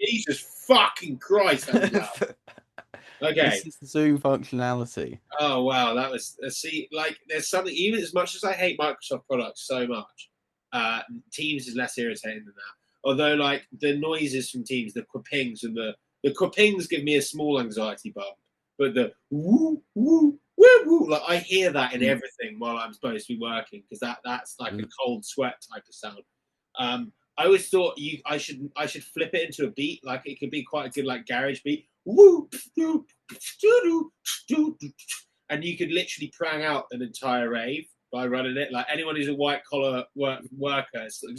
Jesus fucking Christ, that was loud. Okay. This is the Zoom functionality. Oh wow, that was see, like there's something. Even as much as I hate Microsoft products so much, Teams is less irritating than that. Although, like the noises from Teams, the quapings and the quapings give me a small anxiety bump, but the woo woo woo woo, like I hear that in everything while I'm supposed to be working because that's like a cold sweat type of sound. I always thought I should flip it into a beat, like it could be quite a good like garage beat. Woo, doo, doo, doo, doo, and you could literally prang out an entire rave by running it. Like anyone who's a white collar worker, it's like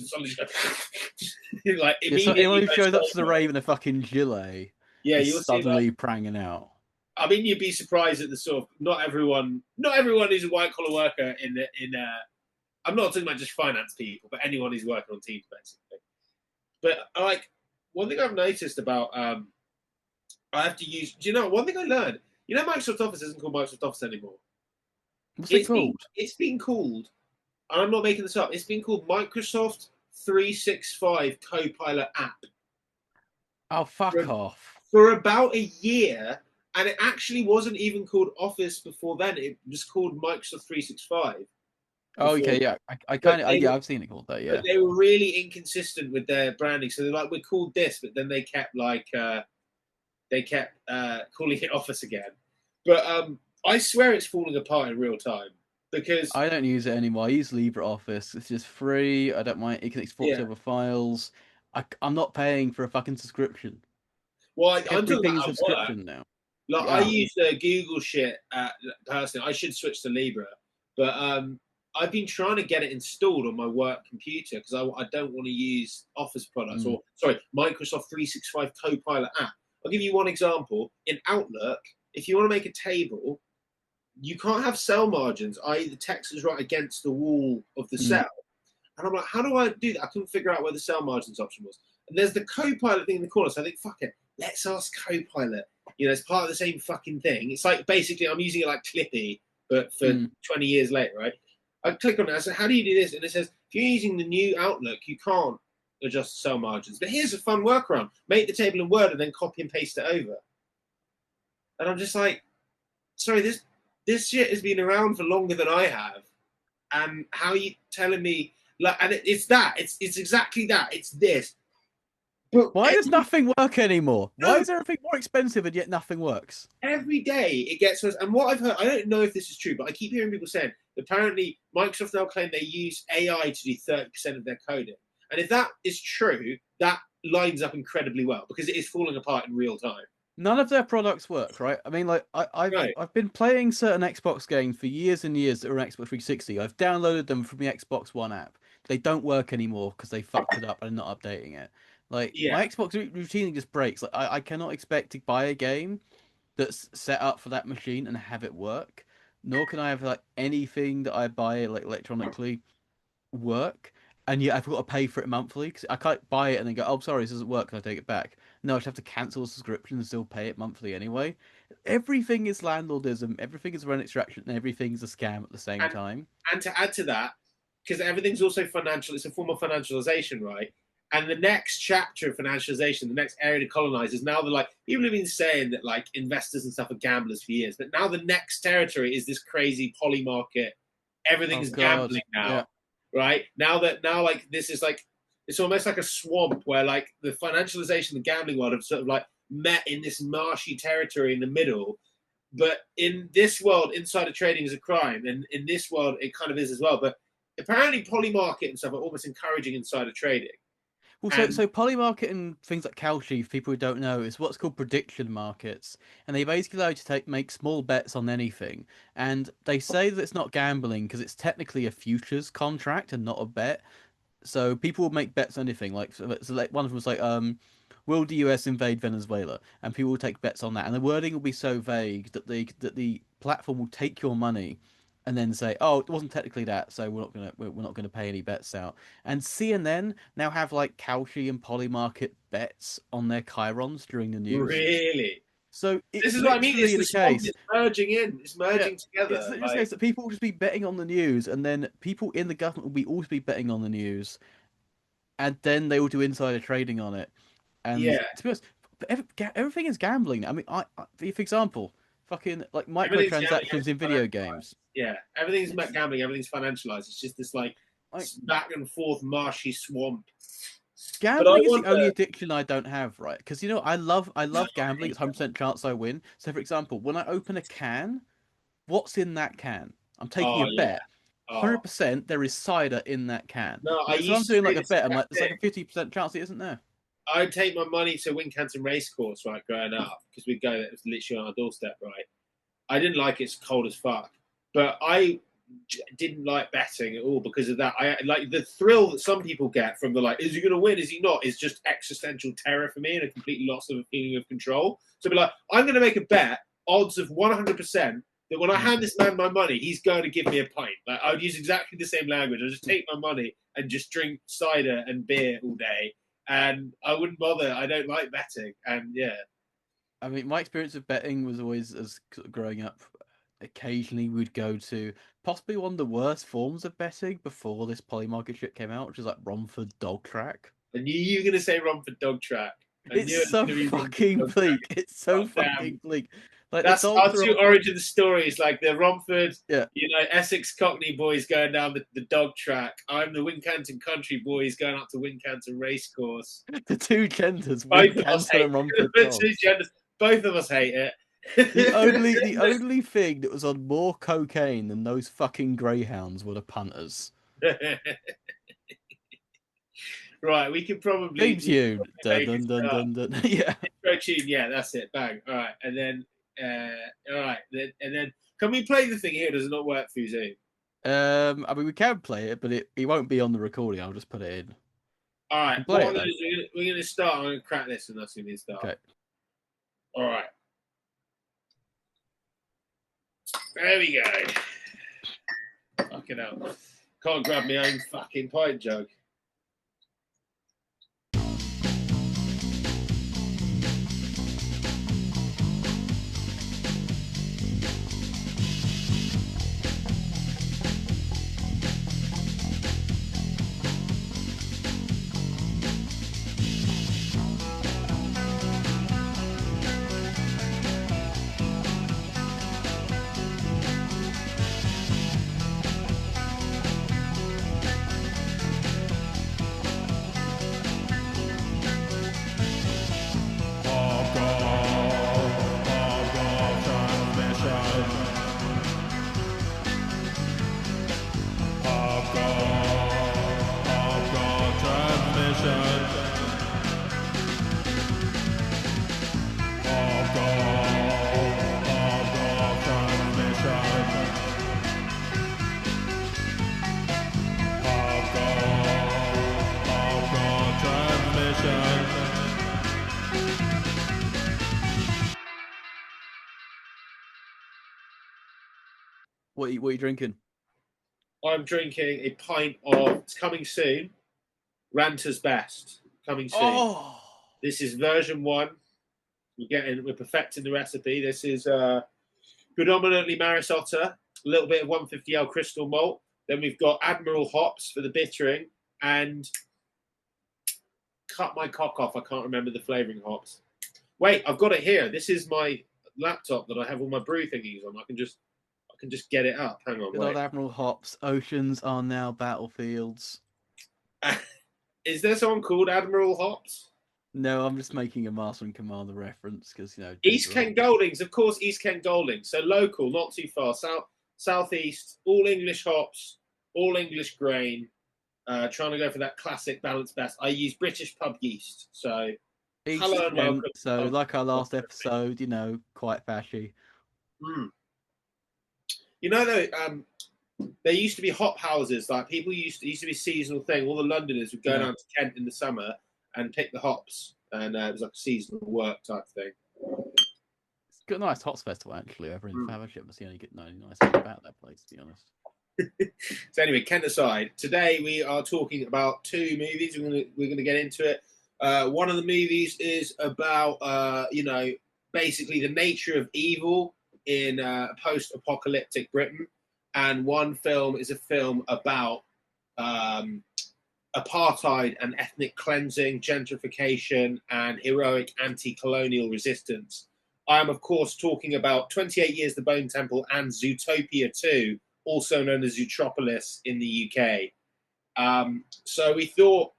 Yeah, so anyone immediately. who shows up to the rave in a fucking gilet Yeah, is you'll see that. suddenly pranging out. I mean, you'd be surprised at the sort of not everyone who's a white collar worker in. I'm not talking about just finance people, but anyone who's working on teams basically. But like one thing I've noticed about I have to use. Do you know one thing I learned? You know, Microsoft Office isn't called Microsoft Office anymore. What's it called? It's been called, and I'm not making this up. It's been called Microsoft 365 Copilot app. Oh, fuck off. For about a year, and it actually wasn't even called Office before then. It was called Microsoft 365. Oh, okay, yeah. I kind of, yeah, I've seen it called that, yeah. But they were really inconsistent with their branding. So they're like, we're called this, but then they kept calling it Office again. But I swear it's falling apart in real time because I don't use it anymore. I use LibreOffice. It's just free. I don't mind. It can export to other files. I'm not paying for a fucking subscription. Well, I'm talking Everything's about a subscription now. Like I use the Google shit personally. I should switch to Libre, but I've been trying to get it installed on my work computer because I don't want to use Office products or sorry, Microsoft 365 Copilot app. I'll give you one example. In Outlook, if you want to make a table, you can't have cell margins, i.e. the text is right against the wall of the cell. And I'm like, how do I do that? I couldn't figure out where the cell margins option was. And there's the Copilot thing in the corner. So I think, fuck it, let's ask Copilot. You know, it's part of the same fucking thing. It's like basically I'm using it like Clippy, but for 20 years later, right? I click on it. I said, how do you do this? And it says, if you're using the new Outlook, you can't adjust cell margins. But here's a fun workaround. Make the table in Word and then copy and paste it over. And I'm just like, sorry, this shit has been around for longer than I have. And how are you telling me, like, and it's exactly that. It's this. But why does nothing work anymore? Why is everything more expensive and yet nothing works? Every day it gets worse. And what I've heard, I don't know if this is true, but I keep hearing people saying apparently Microsoft now claim they use AI to do 30% of their coding. And if that is true, that lines up incredibly well because it is falling apart in real time. None of their products work, right? I mean, like I've been playing certain Xbox games for years and years that are on Xbox 360. I've downloaded them from the Xbox One app. They don't work anymore because they fucked it up and are not updating it. Like my Xbox routinely just breaks. Like I cannot expect to buy a game that's set up for that machine and have it work. Nor can I have like anything that I buy like electronically work. And yet I've got to pay for it monthly because I can't buy it and then go, oh, sorry, this doesn't work. Can I take it back? No, I just have to cancel the subscription and still pay it monthly anyway. Everything is landlordism. Everything is rent extraction, and everything's a scam at the same time. And to add to that, because everything's also financial, it's a form of financialization, right? And the next chapter of financialization, the next area to colonize is now people have been saying that like investors and stuff are gamblers for years, but now the next territory is this crazy poly market. Everything's gambling now, right? Now like this is like it's almost like a swamp where like the financialization, the gambling world have sort of like met in this marshy territory in the middle. But in this world, insider trading is a crime, and in this world, it kind of is as well. But apparently, poly market and stuff are almost encouraging insider trading. Well, so poly market and things like Kalshi, for people who don't know, is what's called prediction markets, and they basically allow you to make small bets on anything. And they say that it's not gambling because it's technically a futures contract and not a bet. So people will make bets on anything. Like, so like one of them was like, will the US invade Venezuela? And people will take bets on that, and the wording will be so vague that the platform will take your money and then say, "Oh, it wasn't technically that, so we're not gonna pay any bets out." And CNN now have like Kalshi and Polymarket bets on their chyrons during the news. Really? So this is what I mean. It's the case. It's merging in. It's merging together. It's the case that people will just be betting on the news, and then people in the government will also be betting on the news, and then they will do insider trading on it. And to be honest, everything is gambling. I mean, for example, fucking like Everything's gambling. microtransactions in video games. Yeah, everything's about gambling. Everything's financialized. It's just this like back and forth marshy swamp. Gambling is the only addiction I don't have, right? Because I love gambling. It's 100% chance I win. So, for example, when I open a can, what's in that can? I'm taking a bet. 100% there is cider in that can. No, So I'm doing like a bet. I'm like, there's like a 50% chance it isn't there. I'd take my money to Wincanton Racecourse, right, growing up, because we'd go, it was literally on our doorstep, right? I didn't like it, it's cold as fuck. But I didn't like betting at all because of that. I like the thrill that some people get from the like, is he going to win? Is he not? Is just existential terror for me and a complete loss of a feeling of control. So be like, I'm going to make a bet, odds of 100%, that when I hand this man my money, he's going to give me a pint. Like I would use exactly the same language. I'd just take my money and just drink cider and beer all day. And I wouldn't bother. I don't like betting. And yeah. I mean, my experience of betting was always, as growing up, occasionally we'd go to possibly one of the worst forms of betting before this Polymarket shit came out, which is like Romford Dog Track. I knew you were going to say Romford Dog Track. It's so fucking bleak. It's so fucking bleak. Like, that's our two origin stories, like the Romford, Essex Cockney boys going down the dog track. I'm the Wincanton country boys going up to Wincanton Racecourse. The two genders, Wincanton and Romford dogs. Two genders, both of us hate it. The only thing that was on more cocaine than those fucking greyhounds were the punters. Right, we could probably tune. Dun, dun, dun, dun, dun. Yeah. Intro tune, yeah, that's it. Bang. All right, and then all right, and then can we play the thing here? Does it not work through Zoom? I mean, we can play it, but it won't be on the recording. I'll just put it in. All right, we're going to start. I'm going to crack this, and that's going to start. Okay. All right. There we go. Fucking hell. Can't grab my own fucking pint jug. What are you drinking? I'm drinking a pint of. It's coming soon. Ranter's Best coming soon. Oh, this is version 1. We're perfecting the recipe. This is predominantly Maris Otter, a little bit of 150L crystal malt. Then we've got Admiral hops for the bittering, and cut my cock off. I can't remember the flavouring hops. Wait, I've got it here. This is my laptop that I have all my brew thingies on. I can just get it up. Hang on. Good old Admiral hops. Oceans are now battlefields. Is there someone called Admiral Hops? No, I'm just making a Master and Commander reference because East Kent Goldings, of course. East Kent Goldings, so local, not too far. Southeast, all English hops, all English grain. Trying to go for that classic balanced best. I use British pub yeast, so hello and welcome. So, like our last episode, quite fashy. There used to be hop houses. Like people used to be a seasonal thing. All the Londoners would go down to Kent in the summer and pick the hops, and it was like a seasonal work type thing. It's got a nice hops festival actually over in Faversham. That's the only nice thing about that place, to be honest. So anyway, Kent aside, today we are talking about 2 movies. We're gonna get into it. One of the movies is about basically the nature of evil in post-apocalyptic Britain, and one film is a film about apartheid and ethnic cleansing, gentrification, and heroic anti-colonial resistance. I am, of course, talking about 28 Years the Bone Temple and Zootopia 2, also known as Zootropolis in the UK. So we thought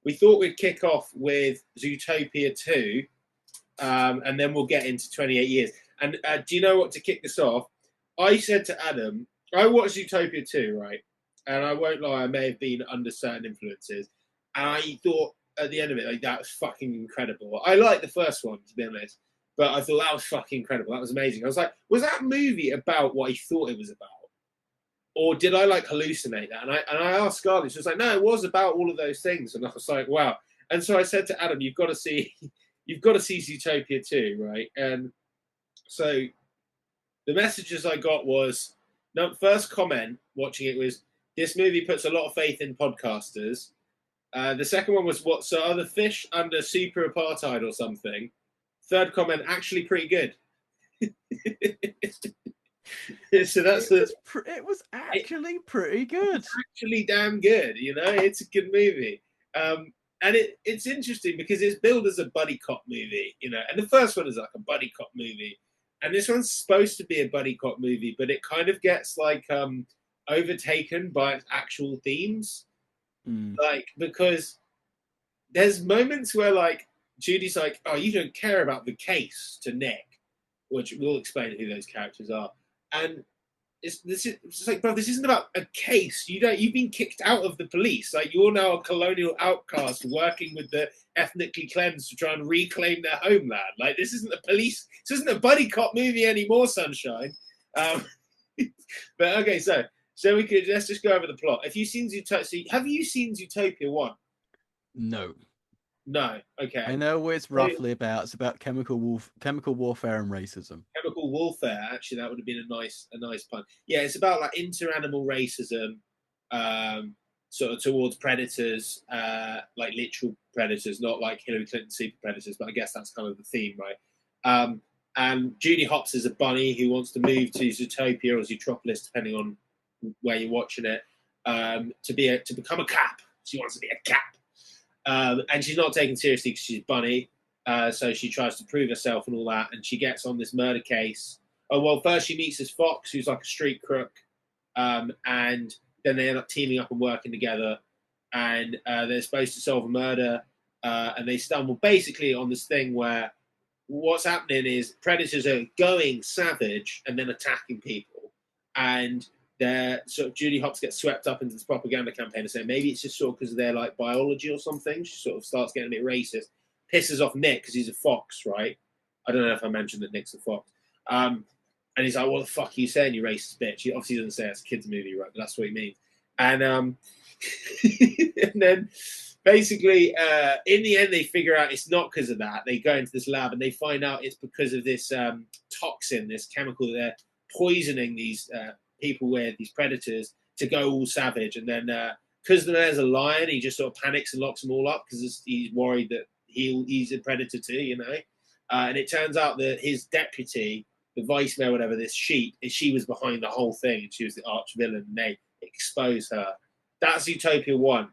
we'd kick off with Zootopia 2, and then we'll get into 28 Years. And do you know what, to kick this off? I said to Adam, I watched Zootopia 2, right? And I won't lie, I may have been under certain influences. And I thought at the end of it, like, that was fucking incredible. I liked the first one, to be honest, but I thought that was fucking incredible. That was amazing. I was like, was that movie about what I thought it was about? Or did I like hallucinate that? And I asked Scarlett, she was like, no, it was about all of those things. And I was like, wow. And so I said to Adam, you've got to see Zootopia 2, right? And so the messages I got was, no, first comment watching it was, this movie puts a lot of faith in podcasters. The second one was, what, so are the fish under super apartheid or something? Third comment, actually pretty good. So that's it was actually pretty good. Actually damn good, you know. It's a good movie. And it's interesting because it's billed as a buddy cop movie, you know, and the first one is like a buddy cop movie. And this one's supposed to be a buddy cop movie, but it kind of gets like overtaken by its actual themes. Like, because there's moments where like Judy's like, oh, you don't care about the case, to Nick, which we'll explain who those characters are. And it's like, bro, this isn't about a case. You've been kicked out of the police. Like, you're now a colonial outcast working with the ethnically cleansed to try and reclaim their homeland. Like, this isn't a buddy cop movie anymore, sunshine. But okay, so let's just go over the plot. Have you seen Zootopia 1? No. No. Okay. I know what it's roughly about. It's about chemical warfare and racism. Chemical warfare. Actually, that would have been a nice pun. Yeah, it's about like inter-animal racism, sort of towards predators, like literal predators, not like Hillary Clinton super predators. But I guess that's kind of the theme, right? And Judy Hopps is a bunny who wants to move to Zootopia or Zootropolis, depending on where you're watching it, to become a cap. She wants to be a cap. And she's not taken seriously because she's a bunny. So she tries to prove herself and all that. And she gets on this murder case. Oh, well, first she meets this fox who's like a street crook. And then they end up teaming up and working together. And they're supposed to solve a murder. And they stumble basically on this thing where what's happening is predators are going savage and then attacking people. And they're sort of, Judy Hopps gets swept up into this propaganda campaign and saying maybe it's just sort of because of their like biology or something. She sort of starts getting a bit racist, pisses off Nick because he's a fox, right? I don't know if I mentioned that Nick's a fox. And he's like, what the fuck are you saying, you racist bitch? He obviously doesn't say it's a kid's movie, right? But that's what he means. And and then basically, in the end, they figure out it's not because of that. They go into this lab and they find out it's because of this toxin, this chemical that they're poisoning these people with, these predators, to go all savage. And then because the mayor's a lion, he just sort of panics and locks them all up because he's worried that he's a predator too, you know. And it turns out that his deputy, the vice mayor, whatever, this she was behind the whole thing, and she was the arch villain, and they exposed her. That's Zootopia 1.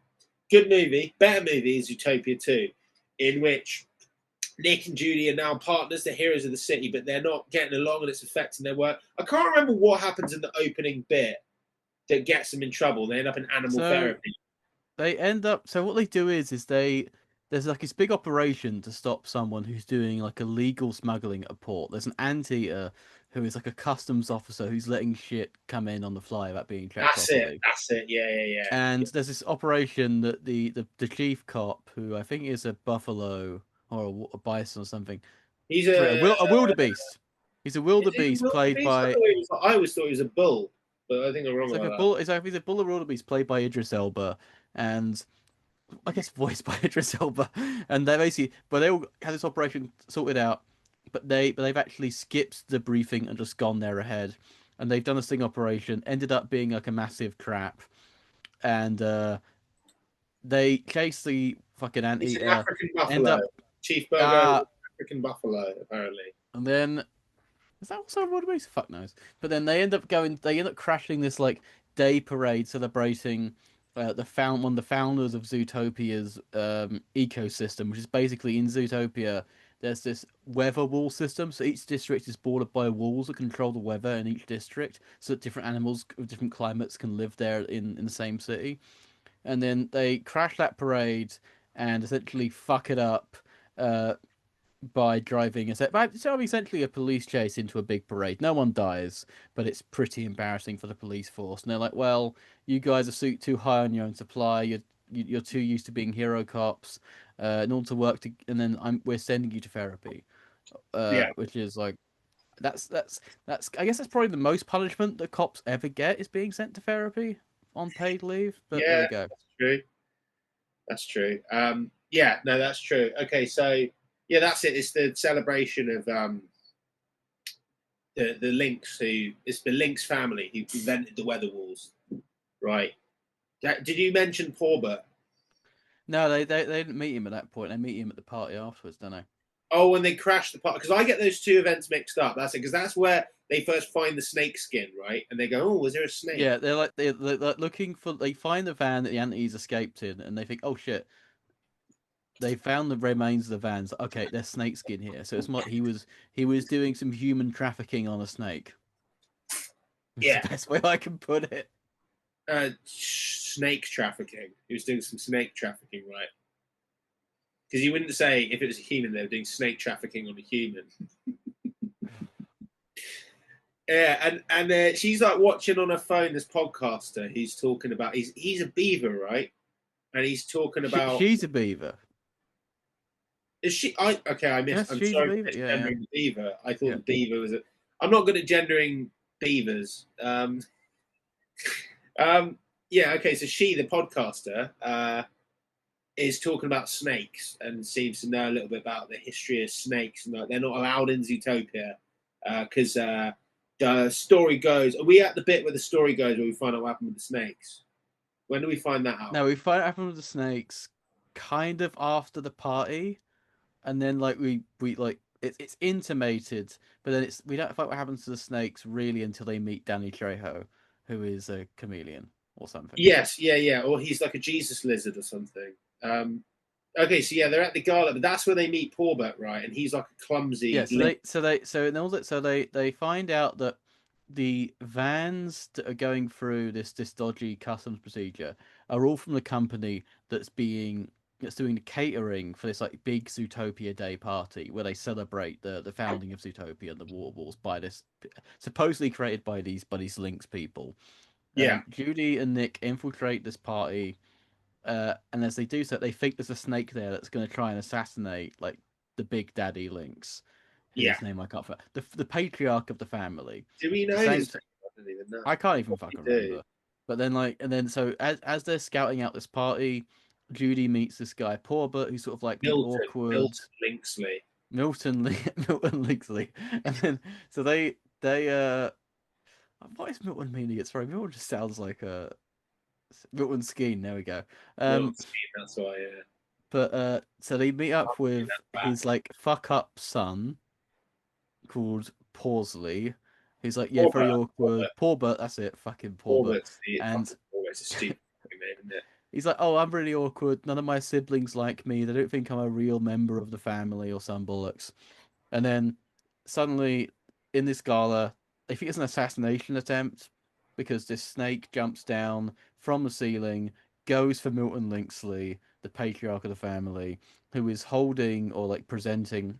Good movie. Better movie is Zootopia 2, in which Nick and Judy are now partners, the heroes of the city, but they're not getting along and it's affecting their work. I can't remember what happens in the opening bit that gets them in trouble. They end up in animal therapy. They end up, so what they do is there's like this big operation to stop someone who's doing like illegal smuggling at a port. There's an anteater who is like a customs officer who's letting shit come in on the fly without being checked properly. That's it. Yeah. And there's this operation that the chief cop, who I think is a buffalo or a bison or something. He's a wildebeest. He's a wildebeest played by. I always thought he was a bull, but I think I'm wrong about that. It's like he's a bull or wildebeest played by Idris Elba, and I guess voiced by Idris Elba. And they they all had this operation sorted out, but they've actually skipped the briefing and just gone there ahead, and they've done a sting operation. Ended up being like a massive crap, and they chase the fucking anteater. It's an African buffalo. Chief Burger, African buffalo, apparently. And then is that also a wildebeest? Fuck knows. But then they end up crashing this like day parade celebrating one of the founders of Zootopia's ecosystem, which is basically in Zootopia. There's this weather wall system, so each district is bordered by walls that control the weather in each district, so that different animals of different climates can live there in the same city. And then they crash that parade and essentially fuck it up uh, by driving so essentially a police chase into a big parade. No one dies, but it's pretty embarrassing for the police force. And they're like, "Well, you guys are too high on your own supply. You're too used to being hero cops. In order to work to, and then we're sending you to therapy." Yeah. Which is like that's I guess that's probably the most punishment that cops ever get is being sent to therapy on paid leave. But there Yeah, we go. that's true. That's true. Yeah, no, that's true. Okay, so yeah, that's it. It's the celebration of the Lynx it's the Lynx family who invented the weather walls, right? Did you mention Porbert? No, they didn't meet him at that point. They meet him at the party afterwards, don't they? Oh, when they crash the park, because I get those two events mixed up. That's it, because that's where they first find the snake skin, right? And they go, "Oh, was there a snake?" Yeah, they're like looking for. They find the van that the Antis escaped in, and they think, "Oh shit!" They found the remains of the vans. Okay, there's snakeskin here. So it's like he was doing some human trafficking on a snake. It's Yeah, the best way I can put it. snake trafficking. He was doing some snake trafficking, right? Because you wouldn't say if it was a human they were doing snake trafficking on a human. Yeah, and she's like watching on her phone this podcaster. He's talking about he's a beaver, right? And he's talking about She's a beaver. is she? I okay. I missed. Yes, I'm she's a sorry for beaver. Yeah, misgendering the beaver. I thought yeah, the beaver was a. I'm not good at gendering beavers. Yeah. Okay. So she, the podcaster, is talking about snakes and seems to know a little bit about the history of snakes and they're not allowed in Zootopia because the story goes. Are we at the bit where the story goes where we find out what happened with the snakes? When do we find that out? No, we find out from the snakes kind of after the party, and then like we like it's intimated, but then we don't find out what happens to the snakes really until they meet Danny Trejo, who is a chameleon or something. Yes, yeah, yeah. Or he's like a Jesus lizard or something. Okay, so yeah, they're at the gala, but that's where they meet Porbert, right? And he's like a Yeah, clumsy. so they find out that the vans that are going through this dodgy customs procedure are all from the company that's doing the catering for this like big Zootopia Day party where they celebrate the founding of Zootopia and the water walls by this supposedly created by these Lynx people. Yeah, Judy and Nick infiltrate this party, and as they do so, they think there's a snake there that's going to try and assassinate like the big daddy Lynx, yeah. whose name I can't. The patriarch of the family. Do we At know the same, his name? I don't even know. I can't even We fucking do. remember. But then so as they're scouting out this party, Judy meets this guy Porbert, who's sort of like the awkward Milton Linksley. Milton Lingsley, and then so they what is Milton meaning? It's sorry, Milton just sounds like a Milton Skeen. There we go. Milton that's why. Yeah. But so they meet up with That's back. his like fuck up son called Pawsley. He's like, yeah, very Porbert. awkward. Porbert, that's it, fucking Porbert. Porbert's the And fucking Porbert's a stupid name, isn't it? he's like, oh, I'm really awkward. None of my siblings like me. They don't think I'm a real member of the family or some bollocks. And then suddenly in this gala, they think it's an assassination attempt because this snake jumps down from the ceiling, goes for Milton Linksley, the patriarch of the family, who is holding or like presenting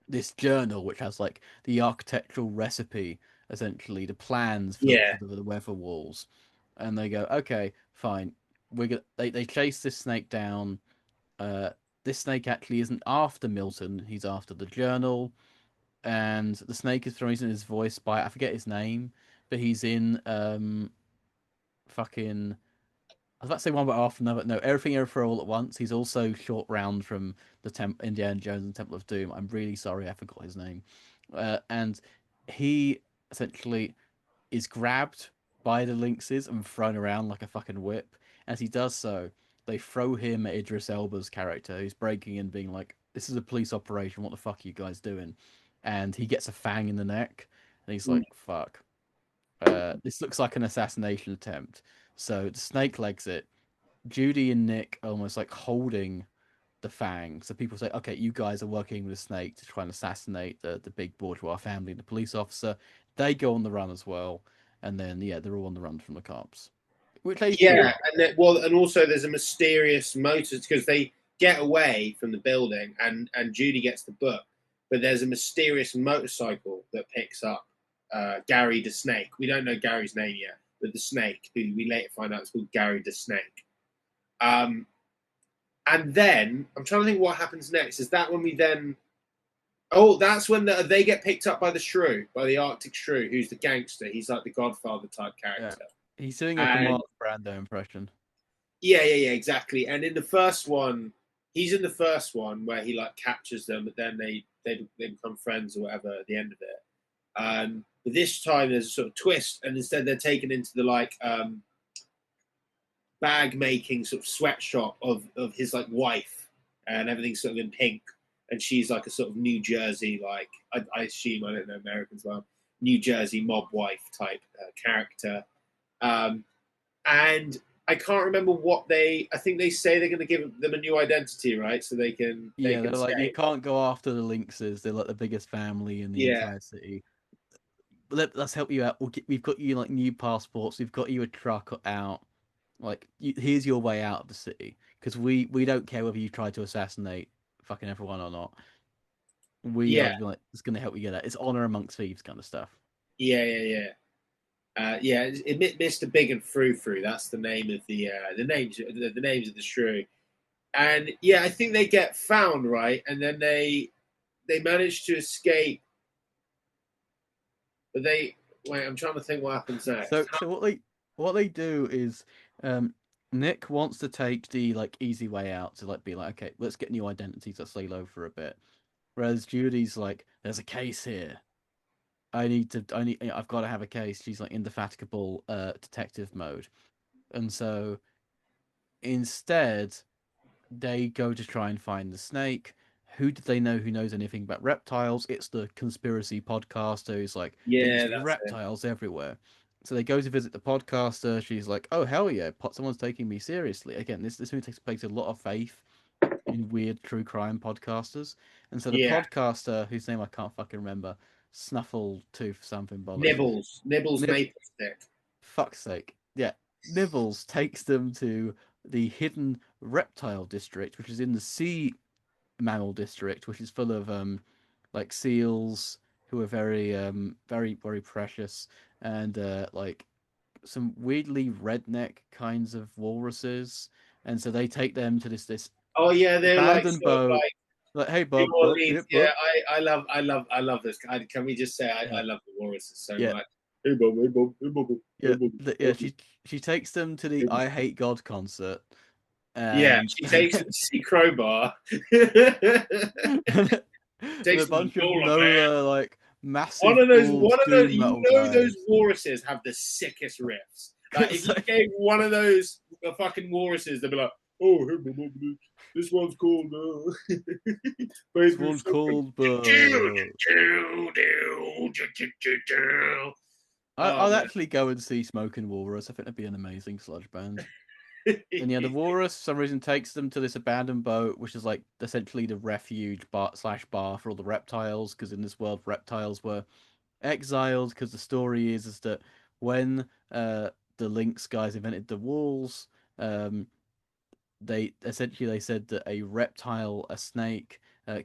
this journal which has like the architectural recipe, essentially the plans for Yeah, the weather walls. And they go, okay, fine. They chase this snake down. Uh, this snake actually isn't after Milton, he's after the journal. And the snake is for some reason is voiced by I forget his name, but he's in fucking I was about to say one but half another. No, everything everywhere all at once. He's also short round from the Indiana Jones and Temple of Doom. I'm really sorry, I forgot his name. And he essentially is grabbed by the lynxes and thrown around like a fucking whip. As he does so, they throw him at Idris Elba's character, who's breaking in, being like, "This is a police operation. What the fuck are you guys doing?" And he gets a fang in the neck, and he's like, "Fuck." This looks like an assassination attempt. So the snake legs it, Judy and Nick are almost like holding the Fang. So people say, okay, you guys are working with a snake to try and assassinate the big bourgeois family and the police officer. They go on the run as well. And then, yeah, they're all on the run from the cops. Which Yeah, HQ? and also there's a mysterious motor because they get away from the building, and Judy gets the book, but there's a mysterious motorcycle that picks up Gary the Snake. We don't know Gary's name yet, but the Snake, who we later find out is called Gary the Snake. And then I'm trying to think what happens next. Is that when we then? Oh, that's when they get picked up by the shrew, by the Arctic shrew, who's the gangster. He's like the Godfather type character. Yeah. He's doing like a And Mark Brando impression. yeah, exactly. And in the first one, he's in the first one where he like captures them, but then they become friends or whatever at the end of it. But this time there's a sort of twist, and instead they're taken into the like bag making sort of sweatshop of his like wife, and everything's sort of in pink, and she's like a sort of New Jersey, like I assume, I don't know Americans well, New Jersey mob wife type character. And I can't remember what I think they say they're going to give them a new identity, right? So they can. Yeah, they're like, you can't go after the Lynxes. They're like the biggest family in the entire city. Let's help you out. We've got you like new passports. We've got you a truck out. Like, here's your way out of the city. Because we don't care whether you try to assassinate fucking everyone or not. We are like, it's going to help you get out. It's honor amongst thieves kind of stuff. Yeah. Mr. Big and Frou Frou. That's the name of the names of the shrew. And yeah, I think they get found, right, and then they manage to escape. But I'm trying to think what happens next. So what they do is, Nick wants to take the like easy way out to like be like, okay, let's get new identities. Let's lay low for a bit. Whereas Judy's like, there's a case here. I've got to have a case. She's like indefatigable detective mode. And so instead they go to try and find the snake. Who do they know who knows anything about reptiles? It's the conspiracy podcaster who's like, there's reptiles everywhere. So they go to visit the podcaster. She's like, oh, hell yeah, someone's taking me seriously. Again, this movie takes place a lot of faith in weird true crime podcasters. And so the podcaster, whose name I can't fucking remember, Snuffle Tooth something bollocks. Nibbles Maple Stick. Fuck's sake. Yeah. Nibbles takes them to the hidden reptile district, which is in the sea mammal district, which is full of like seals who are very very precious, and like some weirdly redneck kinds of walruses. And so they take them to this oh yeah, they're abandoned like boat. Like, hey, Bob. Yeah, I love this. Can we just say I love the walruses so much. Hey Bob, hey Bob, hey Bob. Yeah, she takes them to the I Hate God concert. Yeah, she takes them to see Crowbar. A bunch of Nola, like massive. One of those, those walruses have the sickest riffs. Like, if you gave one of those fucking walruses, they'd be like, "Oh, this one's called." This one's called. I'd actually go and see Smoking Walrus. I think that'd be an amazing sludge band. And yeah, the walrus for some reason takes them to this abandoned boat, which is like essentially the refuge bar for all the reptiles. Because in this world, reptiles were exiled. Because the story is that when the Lynx guys invented the walls, they said that a snake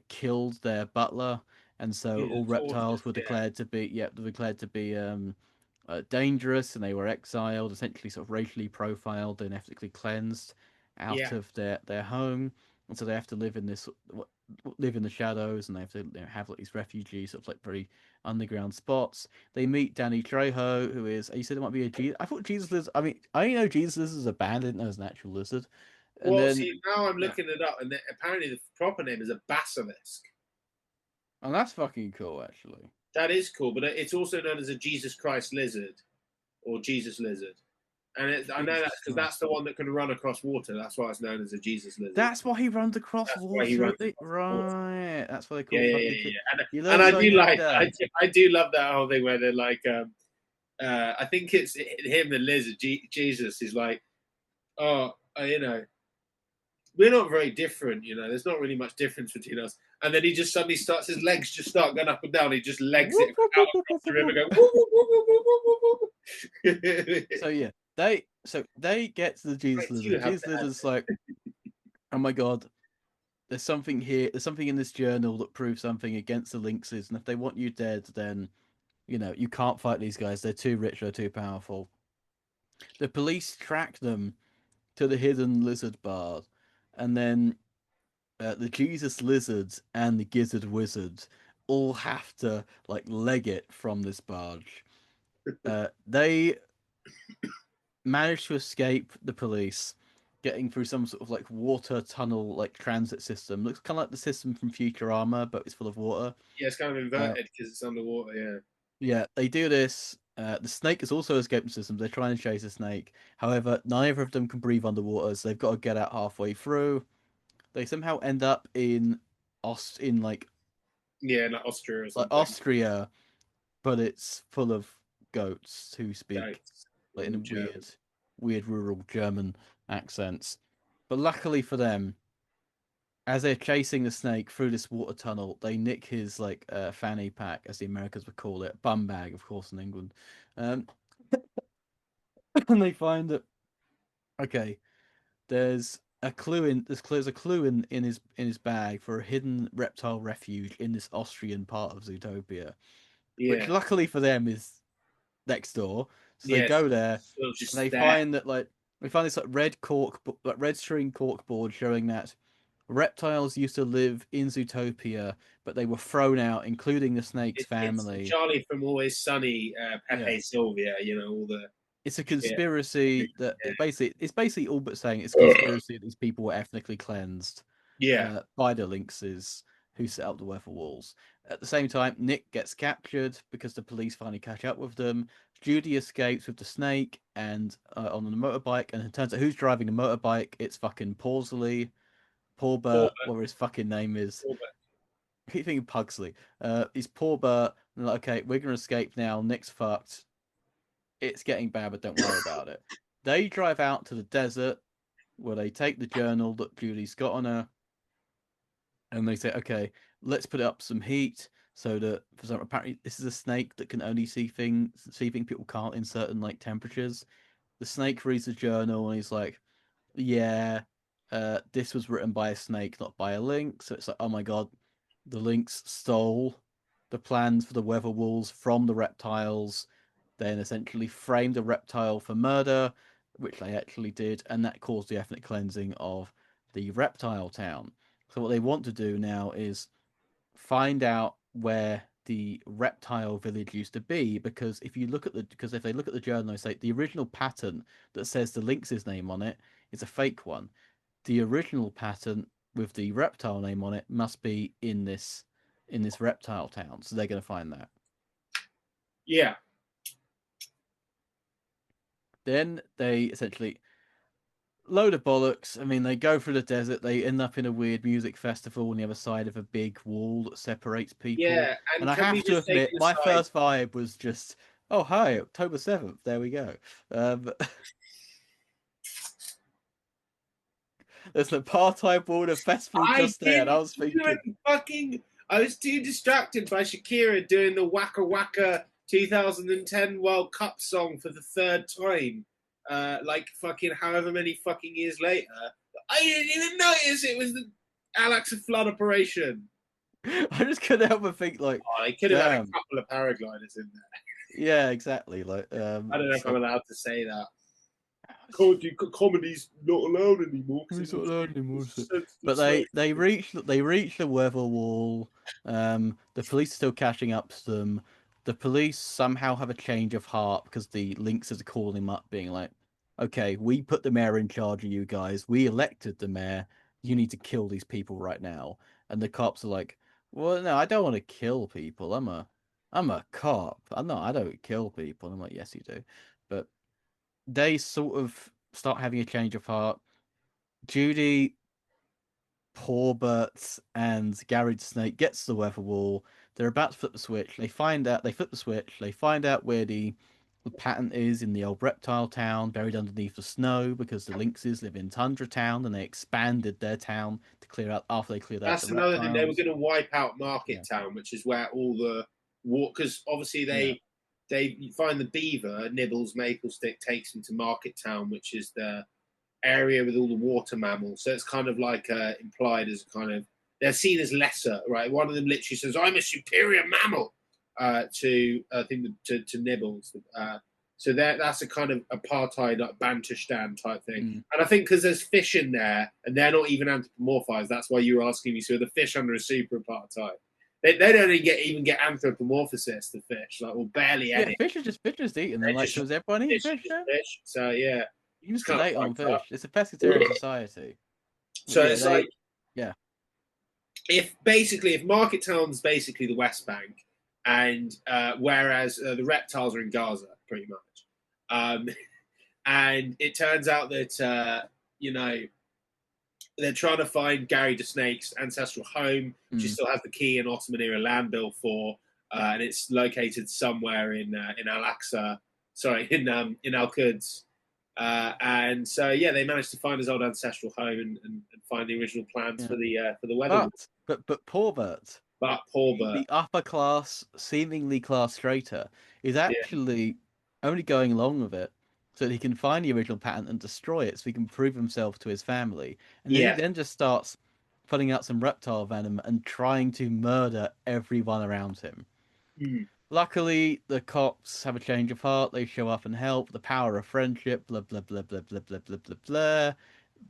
killed their butler, and so all reptiles were declared to be dangerous, and they were exiled, essentially sort of racially profiled and ethnically cleansed out of their home, and so they have to live in the shadows, and they have to have like these refugees, sort of like very underground spots. They meet Danny Trejo, who is, you said it might be a Jesus. I thought Jesus Lizard. I mean, I only know Jesus Lizard is a band. I didn't know it was an actual lizard. And well, see, now I'm looking it up, and apparently the proper name is a basilisk. And that's fucking cool, actually. That is cool, but it's also known as a Jesus Christ lizard, or Jesus lizard. And I know that because that's the one that can run across water. That's why it's known as a Jesus lizard. That's why he runs across water. Right. That's why they call it. Yeah. And I do love that whole thing where they're like, I think it's him, the lizard, Jesus is like, oh, you know, we're not very different. You know, there's not really much difference between us. And then he just suddenly starts, his legs just start going up and down. He just legs it out across the river, going. Woo, woo, woo, woo, woo, woo, woo. So yeah, they get to the Jesus lizard. Jesus lizard's like, oh my god, there's something here. There's something in this journal that proves something against the lynxes, and if they want you dead, then you can't fight these guys. They're too rich. They're too powerful. The police track them to the hidden lizard bar, and then the Jesus lizards and the gizzard wizards all have to like leg it from this barge. They manage to escape the police, getting through some sort of like water tunnel like transit system. Looks kind of like the system from Futurama, but it's full of water. Yeah, it's kind of inverted because it's underwater. Yeah. Yeah, they do this. The snake has also escaped the system. They're trying to chase the snake. However, neither of them can breathe underwater, so they've got to get out halfway through. They somehow end up in like Like Austria or something. Austria, but it's full of goats who speak like in a German. weird rural German accents. But luckily for them, as they're chasing the snake through this water tunnel, they nick his like fanny pack, as the Americans would call it, bum bag, of course, in England, um, and they find that okay, there's a clue there's a clue in his bag for a hidden reptile refuge in this Austrian part of Zootopia, which Yeah. luckily for them is next door. So they Yes. go there Just and they there. find that like we find this like red string cork board showing that reptiles used to live in Zootopia, but they were thrown out, including the snake's family. It's Charlie from Always Sunny, Pepe Yeah. Sylvia. All the. It's a conspiracy that Yeah. it's basically all but saying it's a conspiracy that these people were ethnically cleansed by the lynxes who set up the weather walls. At the same time, Nick gets captured because the police finally catch up with them. Judy escapes with the snake and on the motorbike, and it turns out who's driving the motorbike? It's fucking Pawsley, Bert, whatever his fucking name is. I keep thinking Pugsley. He's Paul Bert. And like, okay, we're gonna escape now. Nick's fucked. It's getting bad, but don't worry about it. They drive out to the desert where they take the journal that Judy's got on her, and they say, okay, let's put it up some heat so that for some apparently this is a snake that can only see things people can't in certain like temperatures. The snake reads the journal and he's like, yeah, this was written by a snake, not by a lynx. So it's like, oh my god, the lynx stole the plans for the weather walls from the reptiles, then essentially framed the reptile for murder, which they actually did, and that caused the ethnic cleansing of the reptile town. So what they want to do now is find out where the reptile village used to be, because if they look at the journal, they say the original pattern that says the lynx's name on it is a fake one. The original pattern with the reptile name on it must be in this reptile town. So they're going to find that. Yeah. Then they essentially load of bollocks. I mean, they go through the desert. They end up in a weird music festival on the other side of a big wall that separates people. Yeah, and I have to admit, my first vibe was just, oh hi, October 7th. There we go. There's an apartheid border festival just there, and I was thinking, I was too distracted by Shakira doing the Waka Waka 2010 World Cup song for the third time. Like fucking however many fucking years later. I didn't even notice it was the Alexa flood operation. I just couldn't help but think, like, they could have had a couple of paragliders in there. Yeah, exactly. Like, I don't know if I'm allowed to say that. Comedy's not allowed anymore. It's not allowed anymore. But they reach the weather wall. The police are still catching up to them. The police somehow have a change of heart because the lynxes are calling him up, being like, "Okay, we put the mayor in charge of you guys. We elected the mayor. You need to kill these people right now." And the cops are like, "Well, no, I don't want to kill people. I'm a cop. I don't kill people." And I'm like, "Yes, you do." But they sort of start having a change of heart. Judy, Bert, and Garage Snake gets to the weather wall. They're about to flip the switch. They flip the switch. They find out where the the patent is in the old reptile town, buried underneath the snow, because the lynxes live in Tundra Town, and they expanded their town to clear out after they cleared out That's the another thing. They were reptiles. going to wipe out Market Yeah, Town, which is where all the war. Because obviously yeah. they find the beaver. Nibbles Maplestick takes them to Market Town, which is the area with all the water mammals. So it's kind of like implied as kind of they're seen as lesser, right? One of them literally says, "I'm a superior mammal," to I think to Nibbles. So that's a kind of apartheid, like Bantustan type thing. Mm. And I think because there's fish in there and they're not even anthropomorphized, that's why you were asking me. So the fish under a super apartheid, they don't even get anthropomorphosis. The fish, like, or barely Yeah, any. fish are just eating them. Like, does everyone eat fish? Yeah? Fish. So yeah, You it's just kind of debate on fucked up. fish. It's a pescatarian society. But So yeah, it's like yeah. if Market Town's basically the West Bank, and whereas the reptiles are in Gaza, pretty much. And it turns out that they're trying to find Gary DeSnake's ancestral home. She still has the key in Ottoman era land bill for, and it's located somewhere in Al Aqsa, sorry, in Al Quds. And so yeah, they managed to find his old ancestral home and find the original plans for the weather. But poor Bert, But poor Bert, the upper class, seemingly class traitor, is yeah, actually only going along with it so that he can find the original patent and destroy it, so he can prove himself to his family. And then he yeah, then just starts putting out some reptile venom and trying to murder everyone around him. mm. Luckily, the cops have a change of heart. They show up and help. The power of friendship. Blah blah blah blah blah blah blah blah blah.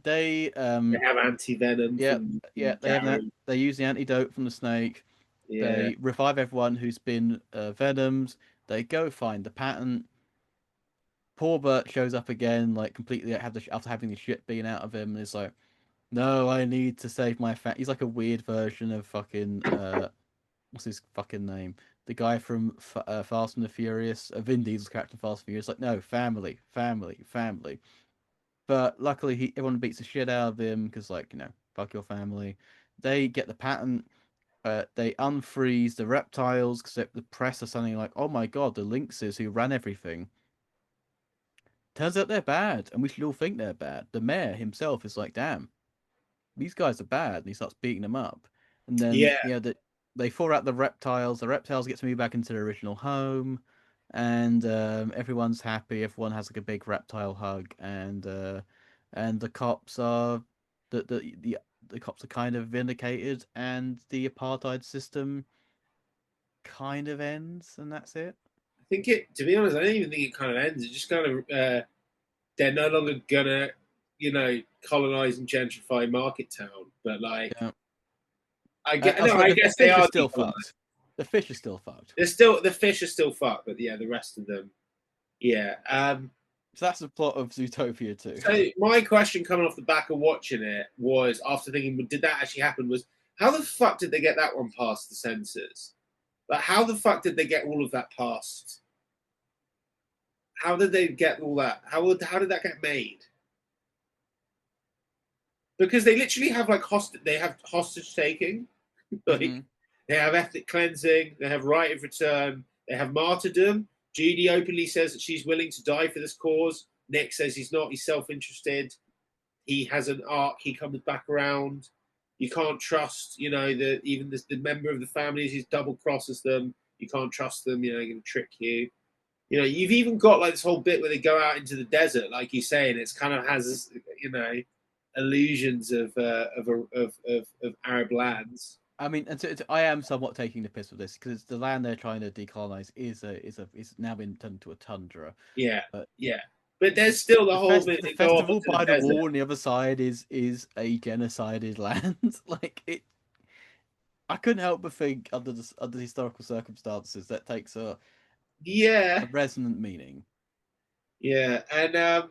They They have anti venom yeah from they have that. Gary. They use the antidote from the snake. Yeah, They revive everyone who's been venomed. They go find the patent. Poor Bert shows up again, like completely after having the shit beaten out of him, and is like, "No, I need to save my He's like a weird version of fucking what's his fucking name? The guy from Fast and the Furious, Vin Diesel's character in Fast and Furious. Like, no, family, family, family. But luckily, everyone beats the shit out of him because, like, fuck your family. They get the patent. They unfreeze the reptiles because the press are something like, "Oh my god, the lynxes who ran everything." Turns out they're bad, and we should all think they're bad. The mayor himself is like, "Damn, these guys are bad," and he starts beating them up. And then, yeah. they thaw out the reptiles. The reptiles get to move back into their original home, and everyone's happy. Everyone has like a big reptile hug, and the cops are the cops are kind of vindicated, and the apartheid system kind of ends, and that's it. I think it. To be honest, I don't even think it kind of ends. It just kind of they're no longer gonna, colonize and gentrify Market Town. But like, Yeah. I The guess they fish is are still decolonized. fucked. The fish is still fucked. The fish are still fucked, but yeah, the rest of them, yeah. So that's the plot of Zootopia 2. So my question coming off the back of watching it was, after thinking, well, did that actually happen? Was how the fuck did they get that one past the censors? Like, how the fuck did they get all of that past? How did they get all that? How did that get made? Because they literally have like hostage taking, like Mm-hmm. they have ethnic cleansing, they have right of return, they have martyrdom. Judy openly says that she's willing to die for this cause. Nick says he's not. He's self-interested. He has an arc. He comes back around. You can't trust, even the member of the family who double crosses them. You can't trust them. They're going to trick you. You've even got like this whole bit where they go out into the desert, like you say, and it's kind of has, illusions of Arab lands. I mean, I am somewhat taking the piss with this because the land they're trying to decolonize is now been turned into a tundra. Yeah, But yeah. But there's still the whole bit the that go off festival into by the the desert. wall on the other side is a genocided land. Like it, I couldn't help but think under the historical circumstances that takes a Yeah, resonant meaning. yeah, and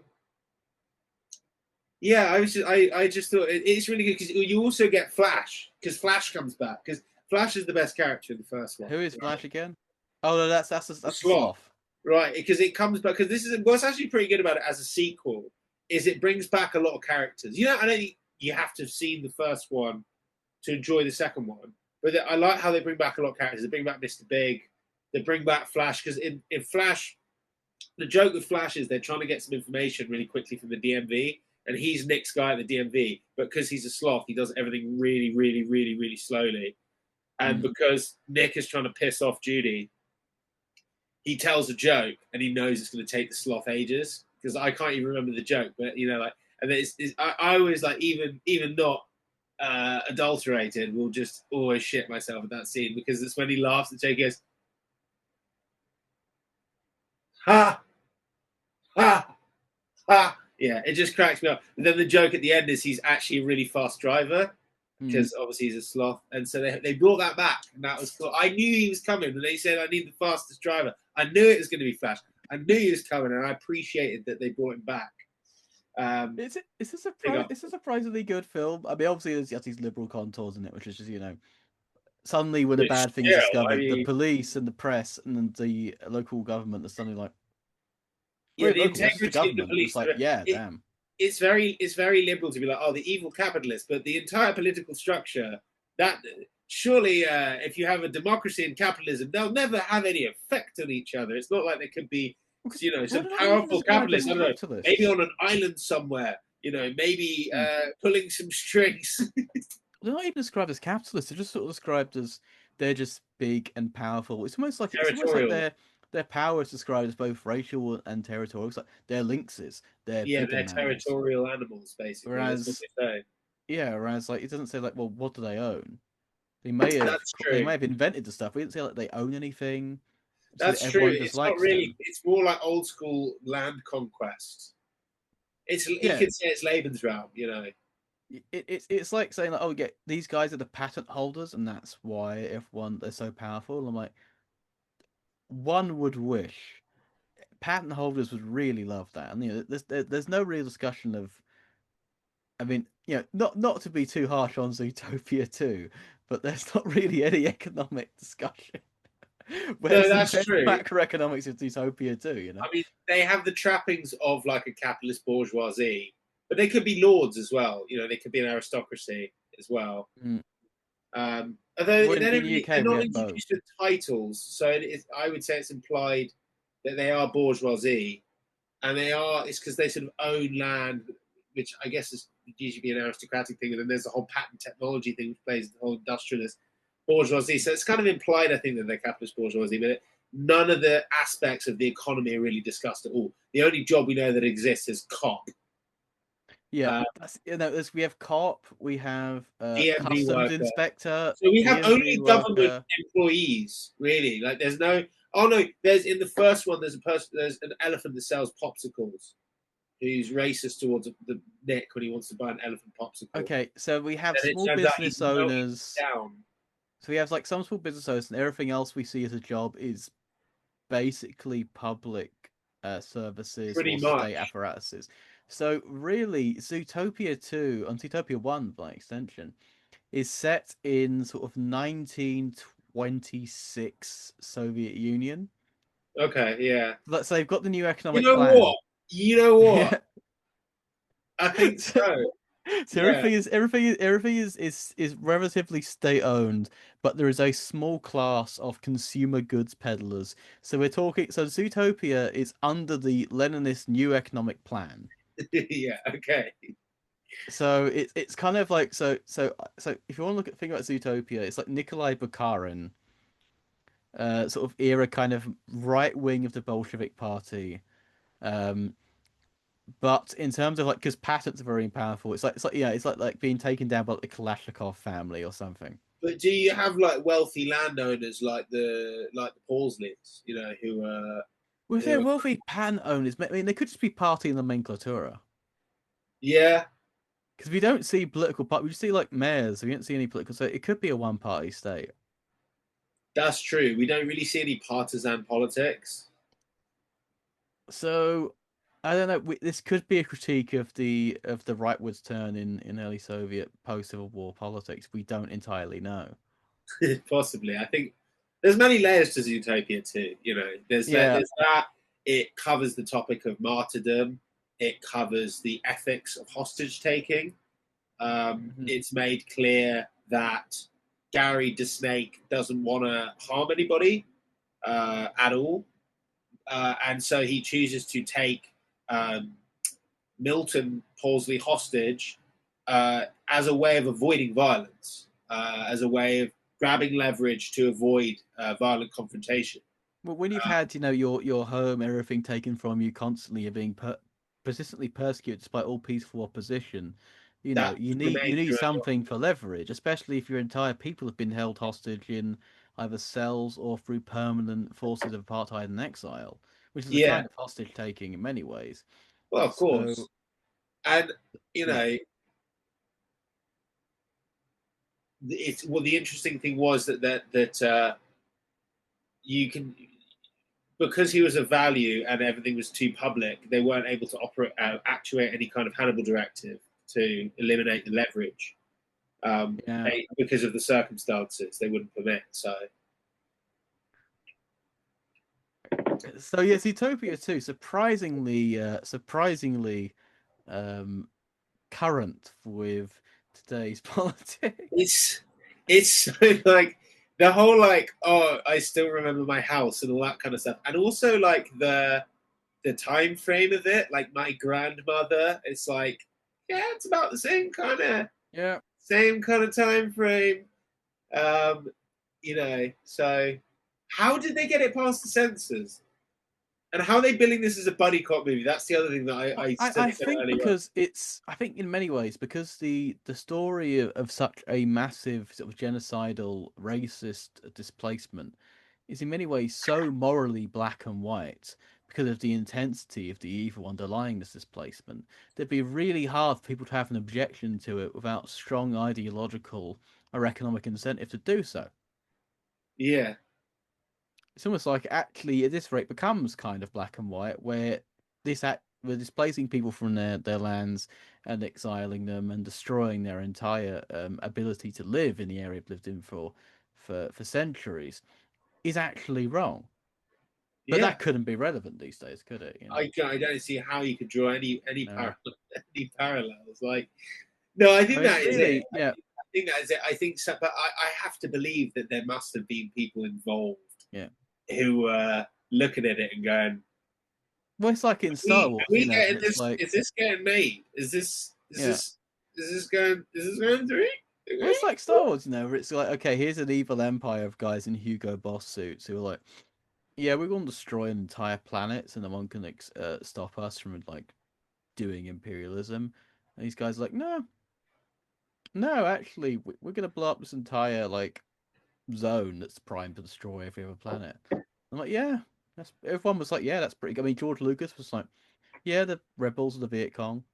yeah. I just thought it's really good because you also get Flash, because Flash comes back, because Flash is the best character in the first one. Who is Right? Flash again? Oh no, that's The a sloth, sloth. right? Because it comes back, because this is what's actually pretty good about it as a sequel is it brings back a lot of characters. I don't think you have to have seen the first one to enjoy the second one, but I like how they bring back a lot of characters. They bring back Mr. Big, they bring back Flash, because in Flash, the joke with Flash is they're trying to get some information really quickly from the DMV, and he's Nick's guy at the DMV, but because he's a sloth, he does everything really, really, really, really slowly. And because Nick is trying to piss off Judy, he tells a joke, and he knows it's going to take the sloth ages, because I can't even remember the joke, but like, and I always like, even not adulterated, will just always shit myself at that scene, because it's when he laughs at Jake, goes, ha, ha, ha. Yeah, it just cracks me up. And then the joke at the end is he's actually a really fast driver, because obviously he's a sloth. And so they brought that back, and that was cool. I knew he was coming, and they said, I need the fastest driver. I knew it was going to be Flash. I knew he was coming, and I appreciated that they brought him back. It's a surprisingly good film. I mean, obviously there's these liberal contours in it, which is just, suddenly when a bad thing is discovered, the police and the press and the local government are suddenly like, yeah, the integrity of the police. It's like, damn. It's very liberal to be like, oh, the evil capitalist, but the entire political structure, that surely if you have a democracy and capitalism, they'll never have any effect on each other. It's not like there could be, some powerful capitalists, I don't know, maybe on an island somewhere, maybe pulling some strings. They're not even described as capitalists. They're just sort of described as they're just big and powerful. It's almost like their power is described as both racial and territorial. It's like they're lynxes. They're territorial animals, basically. Whereas, whereas like it doesn't say like, well, what do they own? They may have invented the stuff. We didn't say like they own anything. That's true. It's not really. It's more like old school land conquest. You could say it's Lebensraum, It's like saying like, oh, yeah, these guys are the patent holders, and that's why they're so powerful. And I'm like, one would wish patent holders would really love that. And there's no real discussion of. I mean, not to be too harsh on Zootopia 2, but there's not really any economic discussion. No, that's true. Macroeconomics of Zootopia 2, I mean, they have the trappings of like a capitalist bourgeoisie, but they could be lords as well. They could be an aristocracy as well. Although they're not introduced with titles, so I would say it's implied that they are bourgeoisie, and it's because they sort of own land, which I guess is usually be an aristocratic thing, and then there's the whole patent technology thing which plays the whole industrialist bourgeoisie. So it's kind of implied, I think, that they're capitalist bourgeoisie, but none of the aspects of the economy are really discussed at all. The only job we know that exists is cop. Yeah, we have cop, we have customs worker. Inspector. So we have only government employees, really. Like there's no. Oh no, there's in the first one. There's an elephant that sells popsicles, who's racist towards the Nick when he wants to buy an elephant popsicle. Okay, so we have small business owners. So we have like some small business owners, and everything else we see as a job is basically public services or state apparatuses. So really, Zootopia 2 and Zootopia 1, by extension, is set in sort of 1926 Soviet Union. Okay, yeah. Let's say they've got the new economic plan. You know what? Yeah. I think so. So everything is relatively state owned, but there is a small class of consumer goods peddlers. So we're talking. So Zootopia is under the Leninist new economic plan. Yeah. Okay. So it's kind of like so if you want to think about Zootopia, it's like Nikolai Bukharin, sort of era, kind of right wing of the Bolshevik Party. But in terms of like, because patents are very powerful, it's like being taken down by like the Kalashnikov family or something. But do you have like wealthy landowners like the Pausleys, who are? Well, if they're wealthy patent owners, I mean, they could just be party nomenclatura. Yeah. Because we don't see political party, we just see like mayors. We don't see any political. So it could be a one-party state. That's true. We don't really see any partisan politics. So I don't know. This could be a critique of the rightwards turn in early Soviet post-Civil War politics. We don't entirely know. Possibly, I think there's many layers to Zootopia too. There's that. It covers the topic of martyrdom. It covers the ethics of hostage taking. It's made clear that Gary DeSnake doesn't want to harm anybody at all. and so he chooses to take Milton Pawsley hostage as a way of avoiding violence, as a way of grabbing leverage to avoid violent confrontation. Well, when you've had, your home, everything taken from you constantly, you're being persistently persecuted despite all peaceful opposition. That You remains need your something for leverage, especially if your entire people have been held hostage in either cells or through permanent forces of apartheid and exile, which is a yeah. kind of hostage taking in many ways. Well, of So course, and yeah, it's the interesting thing was that you can, because he was a value and everything was too public, they weren't able to actuate any kind of Hannibal directive to eliminate the leverage. yeah. Because of the circumstances, they wouldn't permit. So yes, Utopia too. Surprisingly, um, current with today's politics. It's so like the whole like, oh, I still remember my house and all that kind of stuff, and also like the time frame of it. Like my grandmother, it's like, yeah, it's about the same kind of time frame. Um, so how did they get it past the censors? And how are they billing this as a buddy cop movie? That's the other thing that I I said think earlier. because I think in many ways, because the story of such a massive sort of genocidal, racist displacement is in many ways so morally black and white because of the intensity of the evil underlying this displacement, that'd be really hard for people to have an objection to it without strong ideological or economic incentive to do so. Yeah, It's almost like actually at this rate becomes kind of black and white, where we're displacing people from their lands and exiling them and destroying their entire ability to live in the area they've lived in for centuries is actually wrong. But yeah. that couldn't be relevant these days, could it? I don't see how you could draw any No. any parallels. Like, no, I I think mean, that is it. really, yeah, I think that is it. I think so, but I have to believe that there must have been people involved yeah. who were looking at it and going, Well, it's like in Star "We Wars, are we where getting it's this? like, Is this getting made? Is this yeah. is this going through?" Well, it's like Star Wars, where it's like, okay, here's an evil empire of guys in Hugo Boss suits who are like, yeah, we're going to destroy an entire planet, so no one can stop us from like doing imperialism. And these guys are like, no, no, actually, we're going to blow up this entire like zone that's primed to destroy every other planet. I'm like, yeah, that's everyone was like, yeah, that's pretty good. I mean, George Lucas was like, yeah, the rebels of the Viet Cong.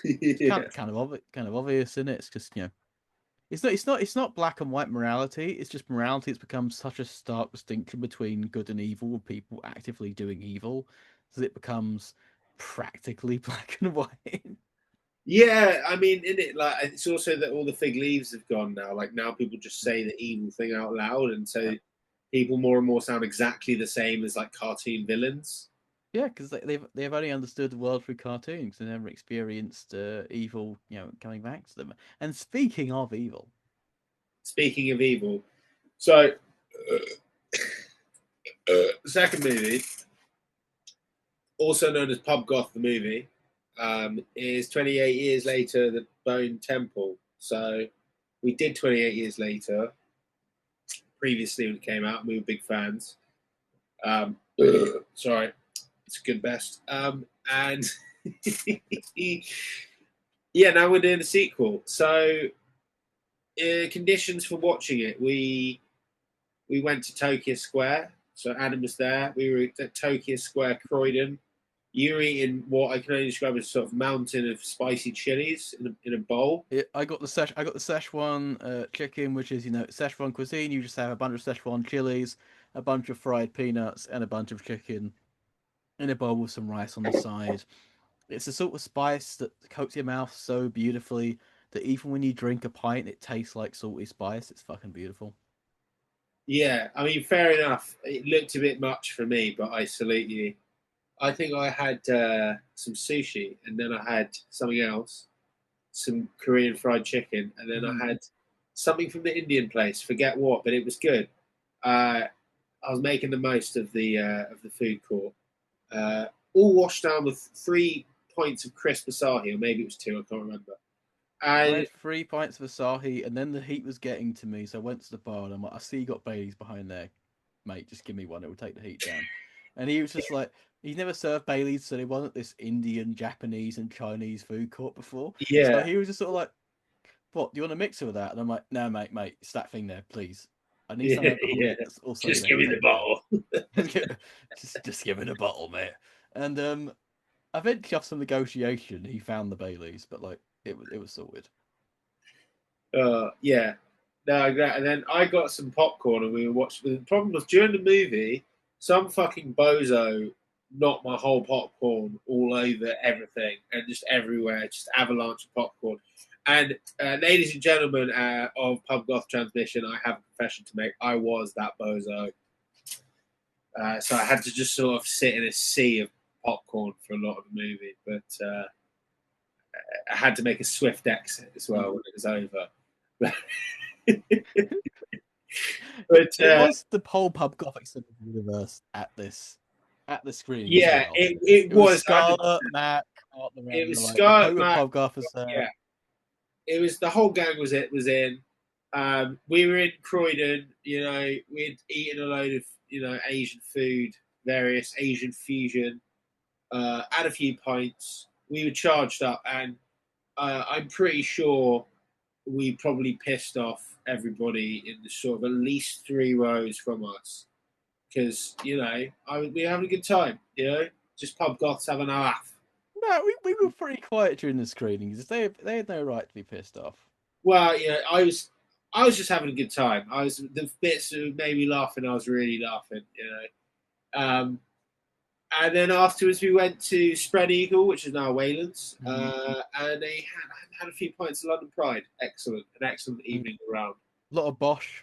It's Yeah, kind of obvious, isn't it? It's just it's not black and white morality. It's just morality. It's become such a stark distinction between good and evil, with people actively doing evil, that it becomes practically black and white. yeah. I mean, in it, like it's also that all the fig leaves have gone now. Like now, people just say the evil thing out loud, and so Yeah, people more and more sound exactly the same as like cartoon villains. yeah, because they've only understood the world through cartoons and never experienced evil, coming back to them. And speaking of evil, Speaking of evil, so second movie, also known as Pub Goth, the movie, is 28 years later, The Bone Temple. So we did 28 years later previously when it came out. We were big fans. Sorry, it's a good best. And yeah, now we're doing the sequel. So conditions for watching it, we went to Tokyo Square. So Adam was there. We were at Tokyo Square, Croydon. You were eating what I can only describe as a sort of mountain of spicy chilies in a bowl. I got the Szechuan chicken, which is Szechuan cuisine. You just have a bunch of Szechuan chilies, a bunch of fried peanuts, and a bunch of chicken in a bowl with some rice on the side. It's a sort of spice that coats your mouth so beautifully that even when you drink a pint, it tastes like salty spice. It's fucking beautiful. Yeah, I mean, fair enough. It looked a bit much for me, but I salute you. I think I had some sushi, and then I had something else, some Korean fried chicken, and then I had something from the Indian place. Forget what, but it was good. I was making the most of the food court. all washed down with 3 pints of crisp Asahi, or maybe it was 2, I can't remember. I And had 3 pints of Asahi, and then the heat was getting to me, so I went to the bar and I'm like, I see you got Baileys behind there, mate. Just give me one; it will take the heat down. And he was just like, he's never served Baileys to anyone at this Indian, Japanese, and Chinese food court before. So yeah, he was just sort of like, "What? Do you want a mixer with that?" And I'm like, "No, mate, it's that thing there, please. I need some yeah, alcohol yeah. that's also Just going give to me the take care. bottle. just give me the bottle, mate." And eventually after some negotiation, he found the Baileys, but like it was sorted. Yeah. No, and then I got some popcorn and we were watching. The problem was during the movie, some fucking bozo knocked my whole popcorn all over everything and just everywhere, just avalanche of popcorn. And ladies and gentlemen of Pub Goth transmission, I have a confession to make. I was that bozo. So I had to just sort of sit in a sea of popcorn for a lot of the movie, but I had to make a swift exit as well when it was over. But it was the whole Pub Goth extended universe at the screening as yeah, well. it It was was Scarlett, Matt, Carter, it and was like the Scarlett, Pope of Matt, Pub Goth was there. yeah, it was the whole gang was in. We were in Croydon, you know, we'd eaten a load of Asian food, various Asian fusion, had a few pints. We were charged up, and I'm pretty sure we probably pissed off everybody in the sort of at least 3 rows from us because we were having a good time, just pub goths having a laugh. No, we were pretty quiet during the screenings. They had no right to be pissed off. Well, I was just having a good time. I was the bits that made me laughing. I was really laughing, and then afterwards we went to Spread Eagle, which is now Wayland's, and they had a few pints of London Pride. Excellent, an excellent evening around. A lot of Bosch.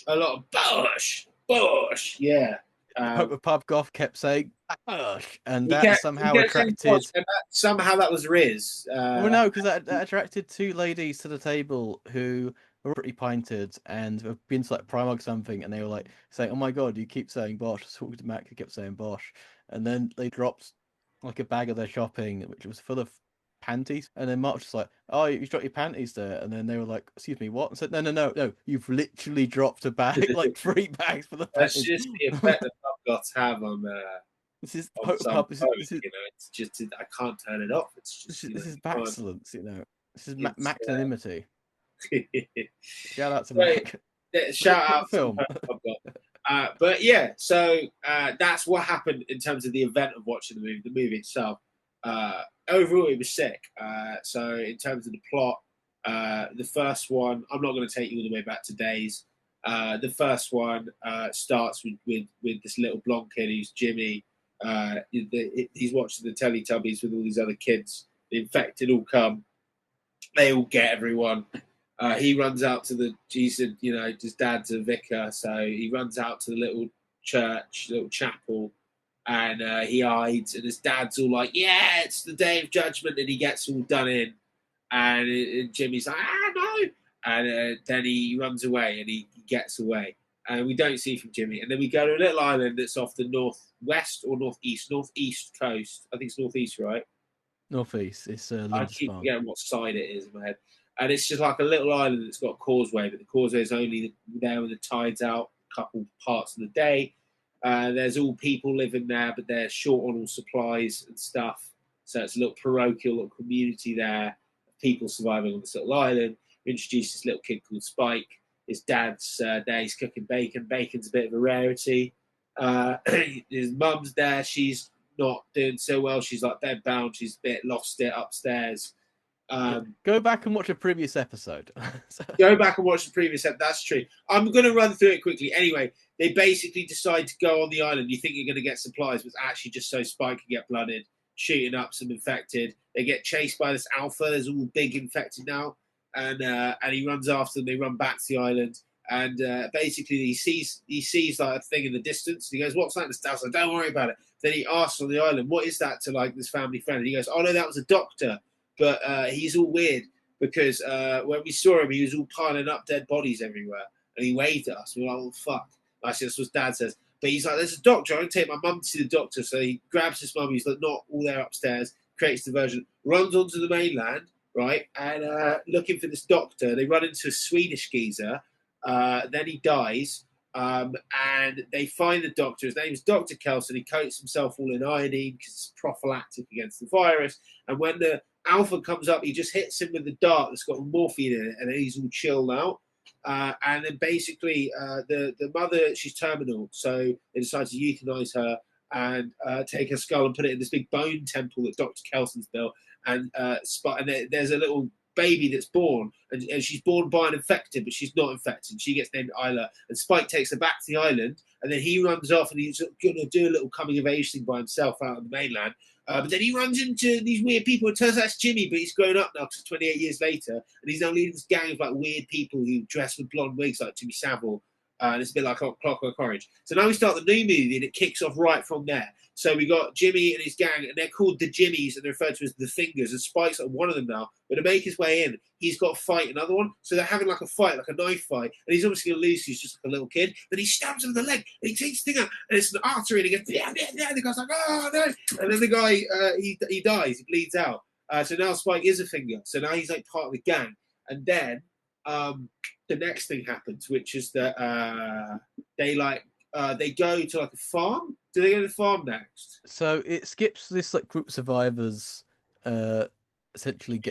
A lot of Bosch, yeah. Pope of Pub Goth kept saying Bosch, and He that kept somehow saying attracted. Bosch, and somehow that was Riz. Well, no, because that attracted 2 ladies to the table who were pretty pinted and have been to like Primark or something, and they were like saying, "Oh my god, you keep saying Bosch." I was talking to Mac, who kept saying Bosch, and then they dropped like a bag of their shopping, which was full of panties, and then Mark was just like, "Oh, you dropped your panties there," and then they were like, "Excuse me, what?" And said, "No, you've literally dropped a bag, like 3 bags for the That's panties." just the effect that Pub Goths have on This is some pub. This folk, is It's just I can't turn it off. It's just this is can't. excellence, This is It's, magnanimity. Shout out to so, Mac. shout Put out the film. to Pub Goth. But yeah, so that's what happened in terms of the event of watching the movie. The movie itself, overall, it was sick. So in terms of the plot, the first one, I'm not going to take you all the way back to days. The first one starts with this little blonde kid who's Jimmy. He's watching the Teletubbies with all these other kids. The infected all come. They all get everyone. He runs out to his dad's a vicar, so he runs out to the little church, little chapel, and he hides. And his dad's all like, "Yeah, it's the day of judgment," and he gets all done in. And Jimmy's like, no. And then he runs away and he gets away. And we don't see from Jimmy. And then we go to a little island that's off the northwest or northeast coast. I think it's northeast, right? Northeast. It's I keep forgetting what side it is in my head. And it's just like a little island that's got a causeway, but the causeway is only there when the tide's out, a couple parts of the day. There's all people living there, but they're short on all supplies and stuff. So it's a little parochial little community there. People surviving on this little island. We introduced this little kid called Spike. His dad's there. He's cooking bacon. Bacon's a bit of a rarity. His mum's there. She's not doing so well. She's like bedbound. She's a bit lost it upstairs. Go back and watch a previous episode. Go back and watch the previous episode. That's true. I'm going to run through it quickly. Anyway, they basically decide to go on the island. You think you're going to get supplies, but it's actually just so Spike can get blooded, shooting up some infected. They get chased by this alpha. There's all big infected now, and he runs after them. They run back to the island, and basically he sees like a thing in the distance. And he goes, "What's that?" And the like, "Don't worry about it." Then he asks on the island, "What is that?" to like this family friend. And he goes, "Oh no, that was a doctor, but he's all weird because when we saw him, he was all piling up dead bodies everywhere, and he waved at us. We were like, "Oh fuck!" I said, "That's what Dad says." But he's like, there's a doctor. I'm going to take my mum to see the doctor. So he grabs his mum. He's like, not all there upstairs. Creates diversion. Runs onto the mainland, right? And looking for this doctor. They run into a Swedish geezer. Then he dies. And they find the doctor. His name's Dr. Kelson. He coats himself all in iodine because it's prophylactic against the virus. And when the Alpha comes up, he just hits him with the dart that's got morphine in it. And then he's all chilled out. And then basically the mother, she's terminal, so they decide to euthanize her and take her skull and put it in this big bone temple that Dr. Kelson's built. And there's a little baby that's born, and she's born by an infected, but she's not infected. She gets named Isla, and Spike takes her back to the island, and then he runs off and he's going to do a little coming of age thing by himself out on the mainland. But then he runs into these weird people. It turns out it's Jimmy, but he's grown up now because 28 years later. And he's now leading this gang of like weird people who dress with blonde wigs like Jimmy Savile. And it's a bit like Clockwork Orange. So now we start the new movie and it kicks off right from there. So we got Jimmy and his gang, and they're called the Jimmies, and they're referred to as the Fingers. And Spike's like one of them now. But to make his way in, he's got to fight another one. So they're having like a fight, like a knife fight. And he's obviously going to lose. He's just like a little kid. Then he stabs him in the leg, and he takes the thing out, and it's an artery, and he goes, yeah. And the guy's like, oh, no. And then the guy, he dies. He bleeds out. So now Spike is a Finger. So now he's like part of the gang. And then the next thing happens, which is that they go to like a farm. Do they go to the farm next? So it skips this like group of survivors essentially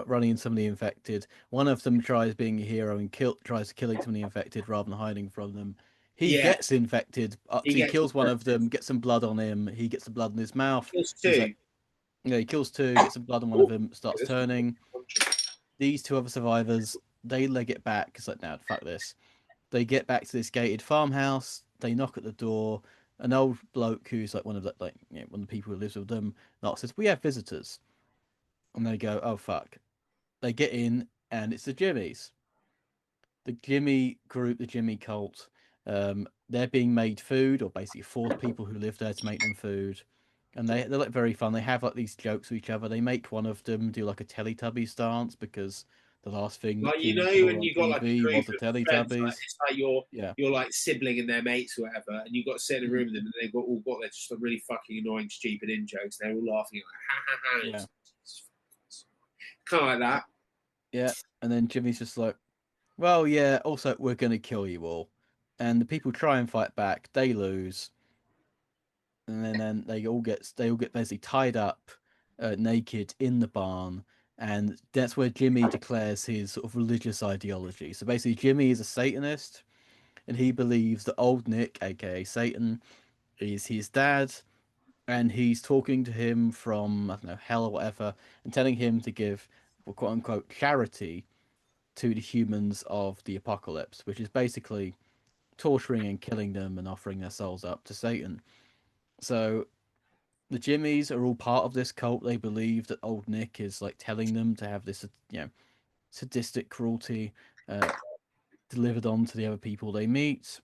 running in some of the infected. One of them tries being a hero and tries killing some of the infected rather than hiding from them. He gets infected. He kills one of them, gets some blood on him. He gets some blood in his mouth. Kills two. He kills two, gets some blood on one of them, starts turning. These two other survivors, they leg it back. It's like, nah, fuck this. They get back to this gated farmhouse. They knock at the door. An old bloke who's like one of the one of the people who lives with them says, "We have visitors," and they go, "Oh fuck!" They get in, and it's the Jimmies, the Jimmy group, the Jimmy cult. They're being made food, or basically force people who live there to make them food, and they're like very fun. They have like these jokes with each other. They make one of them do like a Teletubby stance because the last thing like when you got like a group of friends, like, it's like you're like sibling and their mates or whatever, and you got to sit in a room with them, and they've all got their just really fucking annoying, stupid in jokes. They're all laughing like ha ha ha. Yeah. Kind of like that. Yeah, and then Jimmy's just like, well, yeah. Also, we're gonna kill you all, and the people try and fight back. They lose, and then they all get basically tied up, naked in the barn. And that's where Jimmy declares his sort of religious ideology. So basically, Jimmy is a Satanist, and he believes that old Nick, aka Satan, is his dad, and he's talking to him from, I don't know, hell or whatever, and telling him to give, well, quote unquote, charity to the humans of the apocalypse, which is basically torturing and killing them and offering their souls up to Satan. So the Jimmies are all part of this cult. They believe that old Nick is like telling them to have this, sadistic cruelty delivered on to the other people they meet.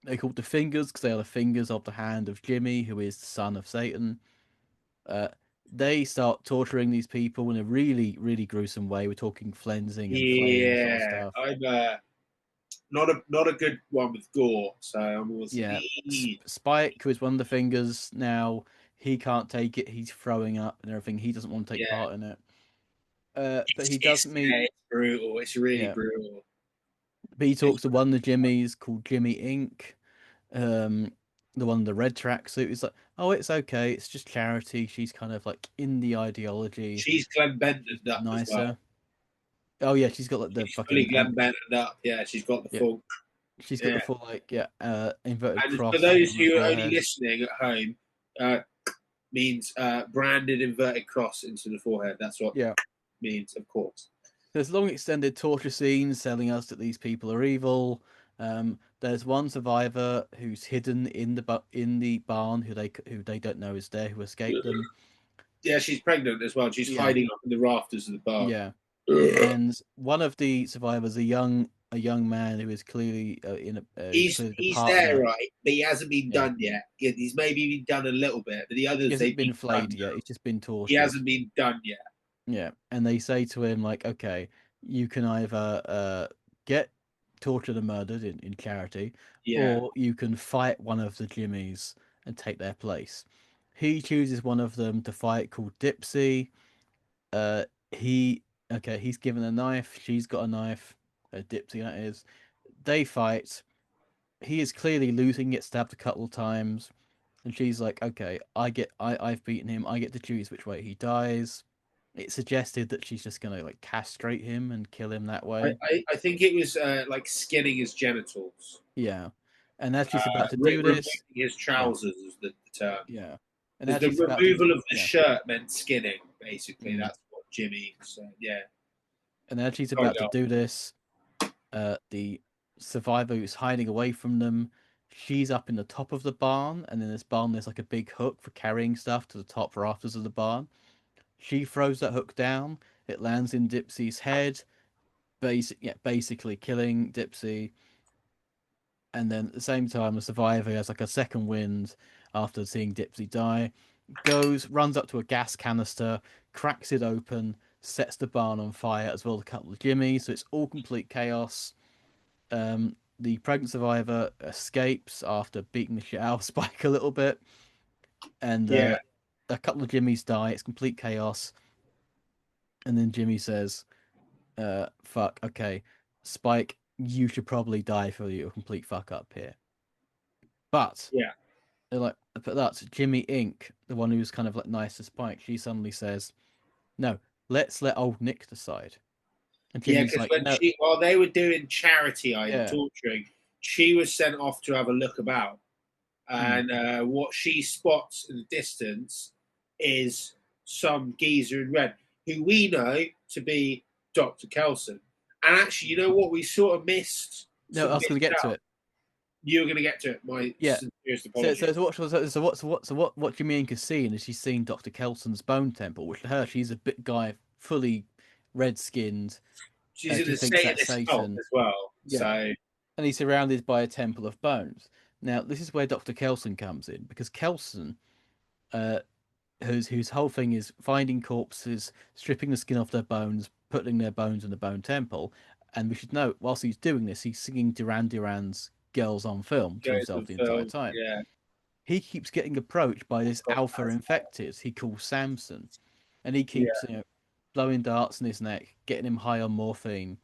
They're called the Fingers because they are the fingers of the hand of Jimmy, who is the son of Satan. They start torturing these people in a really, really gruesome way. We're talking flensing and flaying sort of stuff. I'm not a good one with gore, so I'm always Spike, who is one of the Fingers now, he can't take it. He's throwing up and everything. He doesn't want to take part in it. But he does meet. It's brutal. It's really brutal. But he talks to one of the Jimmies called Jimmy Inc. The one in the red tracksuit is like, oh, it's okay. It's just charity. She's kind of like in the ideology. She's Glenn Bentoned up nicer. As well. Oh yeah, she's got like the fucking Glenn Bentoned up. Yeah, she's got the full. She's got the full inverted and cross. For those who are only listening at home, means branded inverted cross into the forehead. That's what means, of course. There's long extended torture scenes telling us that these people are evil. There's one survivor who's hidden in the barn who they don't know is there, who escaped them. Yeah, she's pregnant as well. She's hiding up in the rafters of the barn. Yeah, and one of the survivors, a young man who is clearly he's there, right? But he hasn't been done yet. He's maybe been done a little bit, but the others they've been flayed yet. He's just been tortured. He hasn't been done yet. Yeah, and they say to him like, okay, you can either get tortured and murdered in charity, Yeah. or you can fight one of the Jimmies and take their place. He chooses one of them to fight called Dipsy. Uh, he he's given a knife. She's got a knife. Dipsy, that is. They fight. He is clearly losing. Gets stabbed a couple of times, and she's like, "Okay, I've beaten him. I get to choose which way he dies." It suggested that she's just gonna like castrate him and kill him that way. I think it was like skinning his genitals. Yeah, and as she's about to do Removing this, his yeah, trousers is the term. yeah, and Because as the she's about to, removal of the yeah, shirt meant skinning, basically. mm. That's what Jimmy said. Yeah. And as she's Sorry, about to go. do this, the survivor who's hiding away from them, she's up in the top of the barn, and in this barn there's like a big hook for carrying stuff to the top rafters of the barn. She throws that hook down. It lands in Dipsy's head, basically killing Dipsy. And then at the same time, the survivor has like a second wind after seeing Dipsy die, runs up to a gas canister, cracks it open, sets the barn on fire as well as a couple of Jimmy. So it's all complete chaos. The pregnant survivor escapes after beating the shit out of Spike a little bit, and Yeah. a couple of Jimmys die. It's complete chaos, and then Jimmy says, "Fuck, okay, Spike, you should probably die for your complete fuck up here." But Yeah. they're like, but that's Jimmy Inc., the one who's kind of like nice to Spike. She suddenly says, "No, let's let old Nick decide." And Yeah, Jimmy's because like, "No, while they were doing charity and yeah, torturing, she was sent off to have a look about. mm, And what she spots in the distance is some geezer in red, who we know to be Dr. Kelson. And actually, you know what? We sort of missed no, I some was going bits to get to out. it." You were going to get to it. My Yeah. sincerest So, apologies. what Jimmy Inc. has seen is she's seen Dr. Kelson's bone temple, which to her, she's a bit guy, fully red skinned. She's in She a thinks that's Satanist cult Satan. as well. Yeah. So, And he's surrounded by a temple of bones. Now, this is where Dr. Kelson comes in, because Kelson, uh, whose whole thing is finding corpses, stripping the skin off their bones, putting their bones in the bone temple. And we should note, whilst he's doing this, he's singing Duran Duran's Girls on Film to goes himself with the entire film. time. Yeah. He keeps getting approached by this Got alpha that. infected he calls Samson. And he keeps, Yeah. blowing darts in his neck, getting him high on morphine,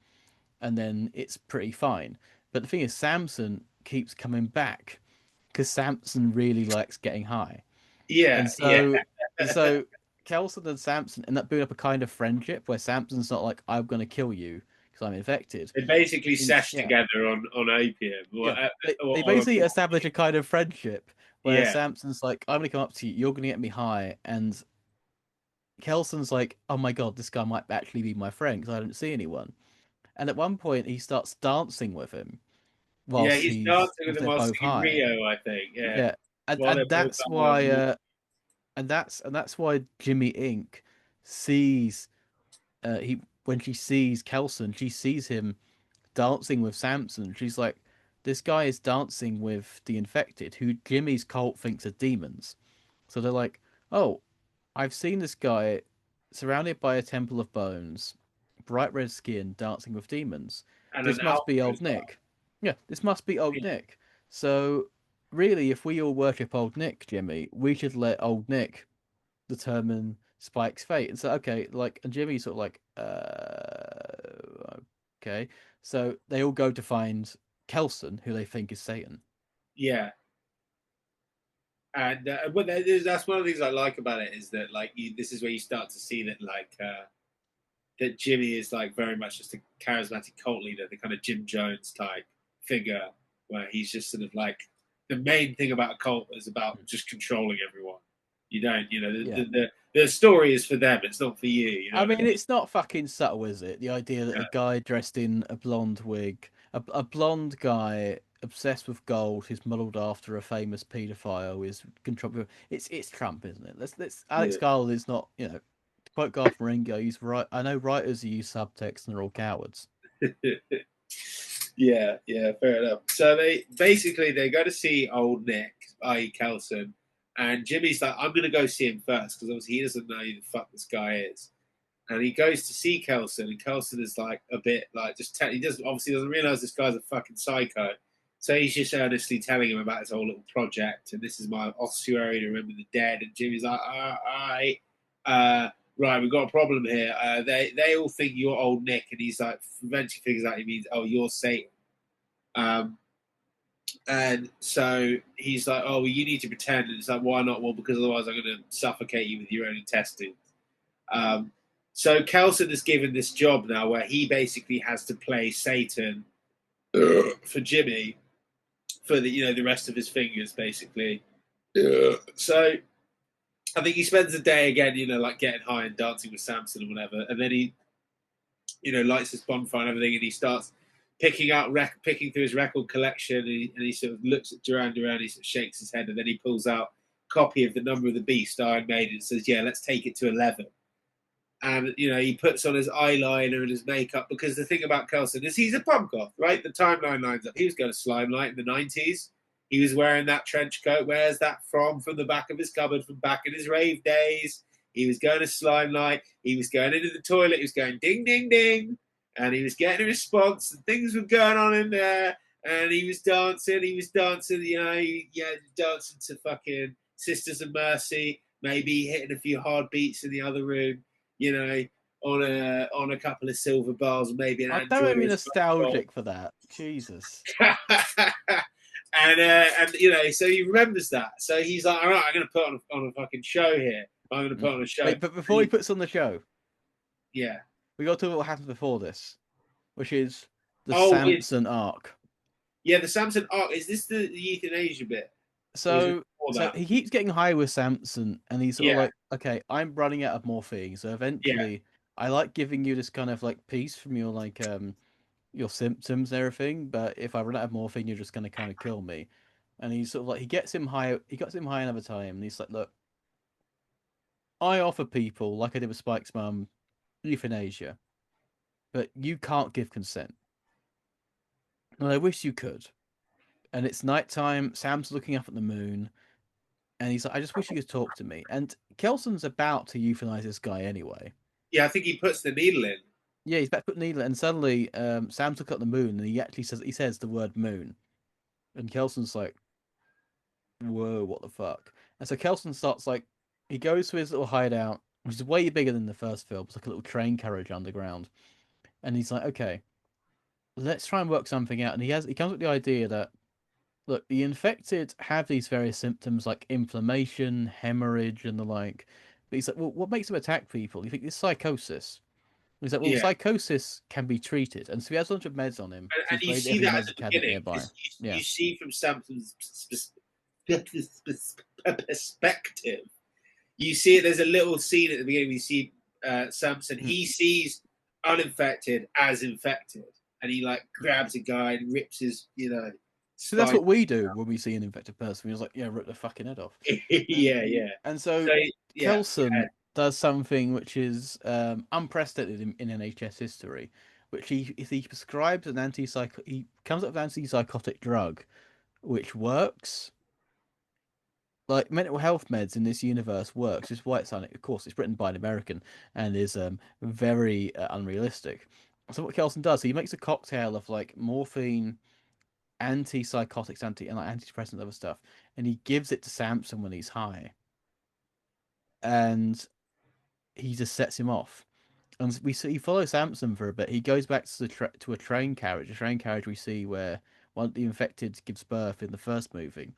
and then it's pretty fine. But the thing is, Samson keeps coming back because Samson really likes getting high. Yeah. And Yeah. so Kelson and Samson end up building up a kind of friendship where Samson's not like, I'm going to kill you because I'm infected. They basically sesh Yeah, together on opium. yeah. They Or basically establish a kind of friendship where yeah. Samson's like, I'm going to come up to you, you're going to get me high. And Kelson's like, oh my God, this guy might actually be my friend because I don't see anyone. And at one point, he starts dancing with him Yeah, whilst he's dancing with whilst them they're while both singing high. Rio, I think. Yeah. Yeah, While and they're both that's high on why more. that's why Jimmy Inc. sees he when she sees Kelson, she sees him dancing with Samson. She's like, this guy is dancing with the infected, who Jimmy's cult thinks are demons. So they're like, oh, I've seen this guy surrounded by a temple of bones, bright red skin, dancing with demons. And an This must be alpha old as well. Nick. Yeah, this must be old Nick. So really, if we all worship old Nick, Jimmy, we should let old Nick determine Spike's fate. And so, okay, like, and Jimmy's sort of like, okay. So they all go to find Kelson, who they think is Satan. Yeah. And but that's one of the things I like about it is that like this is where you start to see that like that Jimmy is like very much just a charismatic cult leader, the kind of Jim Jones type figure, where he's just sort of like the main thing about a cult is about just controlling everyone. You don't, Yeah. the story is for them. It's not for you. You know I what I mean, mean? it's not fucking subtle, is it? The idea that Yeah. a guy dressed in a blonde wig, a blonde guy obsessed with gold, who's modelled after a famous paedophile, is control. It's Trump, isn't it? Let's. Alex Yeah. Garland is not. To quote Garth Marenghi, he's right. I know writers who use subtext and they're all cowards. Yeah, fair enough. So they go to see old Nick, i.e. Kelson, and Jimmy's like, I'm gonna go see him first because obviously he doesn't know who the fuck this guy is. and he goes to see Kelson, and Kelson is like a bit like he doesn't realize this guy's a fucking psycho. So he's just earnestly telling him about his whole little project, and this is my ossuary to remember the dead. And Jimmy's like, all right, right, we've got a problem here. They all think you're old Nick, and he's like, eventually figures out he means, oh, you're Satan. And so he's like, oh, well, you need to pretend. And it's like, why not? Well, because otherwise I'm going to suffocate you with your own intestines. So Kelson is given this job now where he basically has to play Satan for Jimmy for the rest of his fingers, basically. So I think he spends the day again, like getting high and dancing with Samson and whatever. And then he, lights his bonfire and everything, and he starts picking through his record collection, and he sort of looks at Duran Duran, he sort of shakes his head, and then he pulls out a copy of The Number of the Beast, Iron Maiden, and says, yeah, let's take it to 11. And, he puts on his eyeliner and his makeup, because the thing about Kelson is he's a pub goth, right? The timeline lines up. He was going to Slimelight in the 90s. He was wearing that trench coat. Where's that from? From the back of his cupboard, from back in his rave days. He was going to Slimelight. He was going into the toilet. He was going ding, ding, ding. And he was getting a response, and things were going on in there. And he was dancing, dancing to fucking Sisters of Mercy, maybe hitting a few hard beats in the other room, on a couple of silver bars, maybe an I don't want to be nostalgic for that. Jesus. and so he remembers that. So he's like, all right, I'm going to put on a fucking show here. I'm going to put on a show. Wait, but before he puts on the show, yeah, we got to talk about what happens before this, which is the Samson arc. Yeah, the Samson arc. Is this the euthanasia bit? So he keeps getting high with Samson, and he's sort of like, okay, I'm running out of morphine. So eventually, I like giving you this kind of like piece from your your symptoms and everything. But if I run out of morphine, you're just going to kind of kill me. And he's sort of like, he gets him high another time, and he's like, look, I offer people, like I did with Spike's mum, euthanasia, but you can't give consent. And I wish you could. And it's nighttime. Sam's looking up at the moon, and he's like, I just wish you could talk to me. And Kelson's about to euthanize this guy anyway. Yeah, I think he puts the needle in. Yeah, he's about to put the needle in, and suddenly Sam's looking at the moon, and he says the word moon. And Kelson's like, whoa, what the fuck? And so Kelson starts he goes to his little hideout, which is way bigger than the first film. It's like a little train carriage underground. And he's like, okay, let's try and work something out. And he comes up with the idea that, look, the infected have these various symptoms like inflammation, hemorrhage, and the like. But he's like, well, what makes them attack people? You think it's psychosis? He's like, well, psychosis can be treated. And so he has a bunch of meds on him. And you see that at the beginning. You see from Samson's perspective. You see it. There's a little scene at the beginning. We see Samson. He sees uninfected as infected, and he grabs a guy and rips his, So that's what we do when we see an infected person. We're just like, yeah, rip the fucking head off. yeah. And so Kelson does something which is unprecedented in NHS history, which he prescribes an he comes up with an antipsychotic drug, which works. Like mental health meds in this universe works. It's why it's of course it's written by an American and is very unrealistic. So what Kelson does, he makes a cocktail of morphine, antipsychotics, and antidepressants, other stuff, and he gives it to Samson when he's high, and he just sets him off. And he follows Samson for a bit. He goes back to a train carriage we see where one of the infected gives birth in the first movie.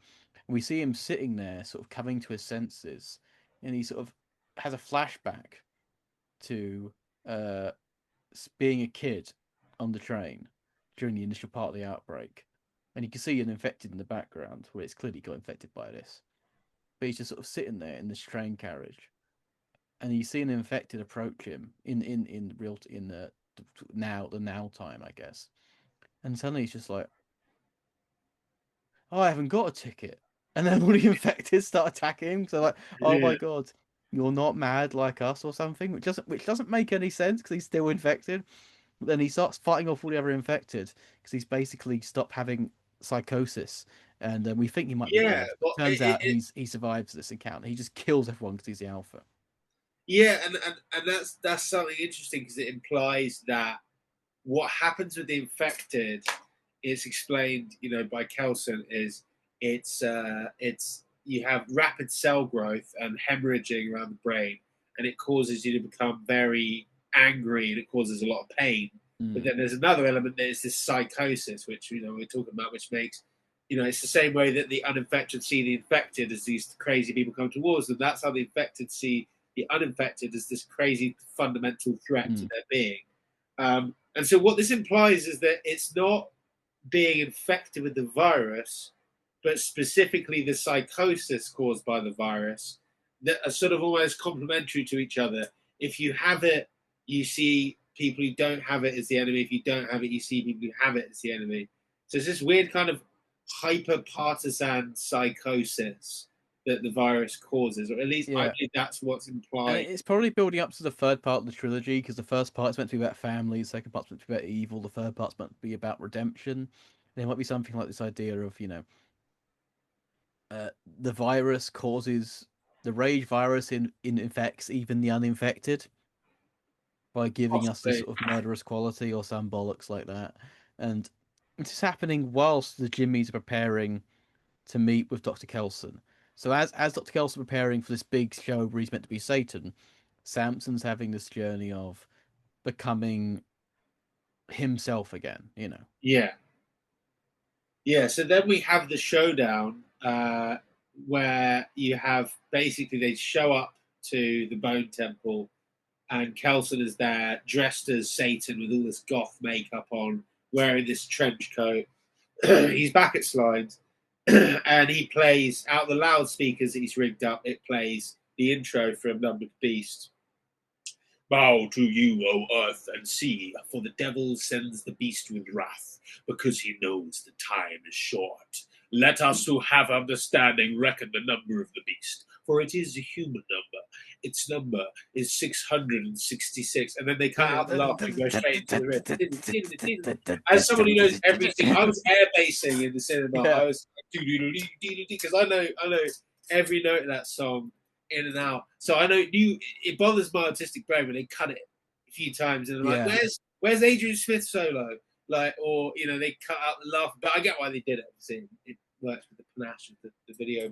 And we see him sitting there, sort of coming to his senses, and he sort of has a flashback to being a kid on the train during the initial part of the outbreak. And you can see an infected in the background, where it's clearly got infected by this. But he's just sort of sitting there in this train carriage, and you see an infected approach him in the now time, I guess. And suddenly he's just like, "Oh, I haven't got a ticket." And then all the infected start attacking him. So oh my god, you're not mad like us or something, which doesn't make any sense because he's still infected. But then he starts fighting off all the other infected because he's basically stopped having psychosis, and we think he might be dead. But turns out he survives this encounter. He just kills everyone because he's the alpha. Yeah, and that's something interesting because it implies that what happens with the infected, it's explained, by Kelson, is it's you have rapid cell growth and hemorrhaging around the brain, and it causes you to become very angry and it causes a lot of pain. But then there's another element, there's this psychosis, which we're talking about, which makes it's the same way that the uninfected see the infected as these crazy people come towards them. That's how the infected see the uninfected as this crazy fundamental threat to their being. And so what this implies is that it's not being infected with the virus, but specifically the psychosis caused by the virus that are sort of almost complementary to each other. If you have it, you see people who don't have it as the enemy. If you don't have it, you see people who have it as the enemy. So it's this weird kind of hyper-partisan psychosis that the virus causes, or at least I believe that's what's implied. And it's probably building up to the third part of the trilogy, because the first part is meant to be about family, the second part's meant to be about evil, the third part's meant to be about redemption. There might be something like this idea of, the virus causes the rage virus infects even the uninfected by giving us this sort of murderous quality or some bollocks like that. And this is happening whilst the Jimmies are preparing to meet with Dr. Kelson. So as Dr. Kelson preparing for this big show where he's meant to be Satan, Samson's having this journey of becoming himself again, Yeah. Yeah, so then we have the showdown where you have basically they show up to the Bone Temple and Kelson is there dressed as Satan with all this goth makeup on, wearing this trench coat. He's back at Slides and he plays out the loudspeakers that he's rigged up. It plays the intro from Numbered Beast. Bow to you, O earth and sea, for the devil sends the beast with wrath, because he knows the time is short. Let us who have understanding reckon the number of the beast, for it is a human number. Its number is 666. And then they cut out the laugh and go straight into the riff. As someone who knows everything, I was air basing in the cinema. I was because I know every note of that song in and out. So I know it bothers my autistic brain when they cut it a few times and they're like, where's Adrian Smith's solo? Like, or they cut out the laugh. But I get why they did it. Obviously, it works with the panache of the video.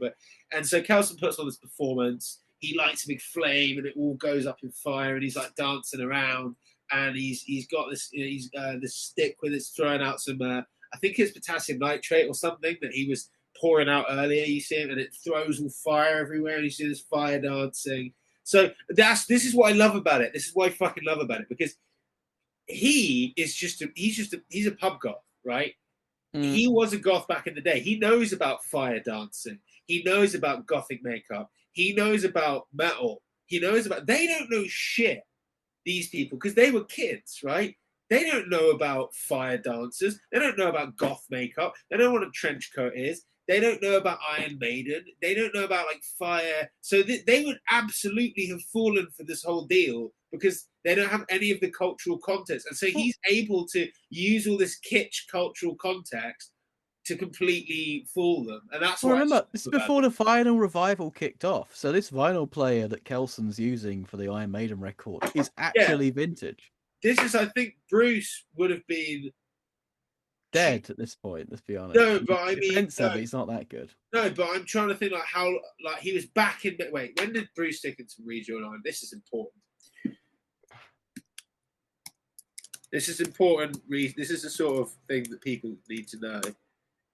And so Kelson puts on this performance. He lights a big flame and it all goes up in fire and he's like dancing around and he's got this this stick with it's throwing out some I think it's potassium nitrate or something that he was pouring out earlier. You see him and it throws all fire everywhere and you see this fire dancing. So this is what I love about it. This is what I fucking love about it, because he's a pub goth, right? He was a goth back in the day. He knows about fire dancing. He knows about gothic makeup. He knows about metal. They don't know shit, these people, because they were kids, right? They don't know about fire dancers. They don't know about goth makeup. They don't know what a trench coat is. They don't know about Iron Maiden. They don't know about like fire. So they would absolutely have fallen for this whole deal because they don't have any of the cultural context. And so he's able to use all this kitsch cultural context to completely fool them. And that's what remember, this is before the vinyl revival kicked off. So this vinyl player that Kelson's using for the Iron Maiden record is actually vintage. This is, I think, Bruce would have been dead at this point. Let's be honest. No, but I mean, but he's not that good. No, but I'm trying to think like how he was back in. Wait, when did Bruce Dickinson rejoin Iron? This is important. This is important. This is the sort of thing that people need to know.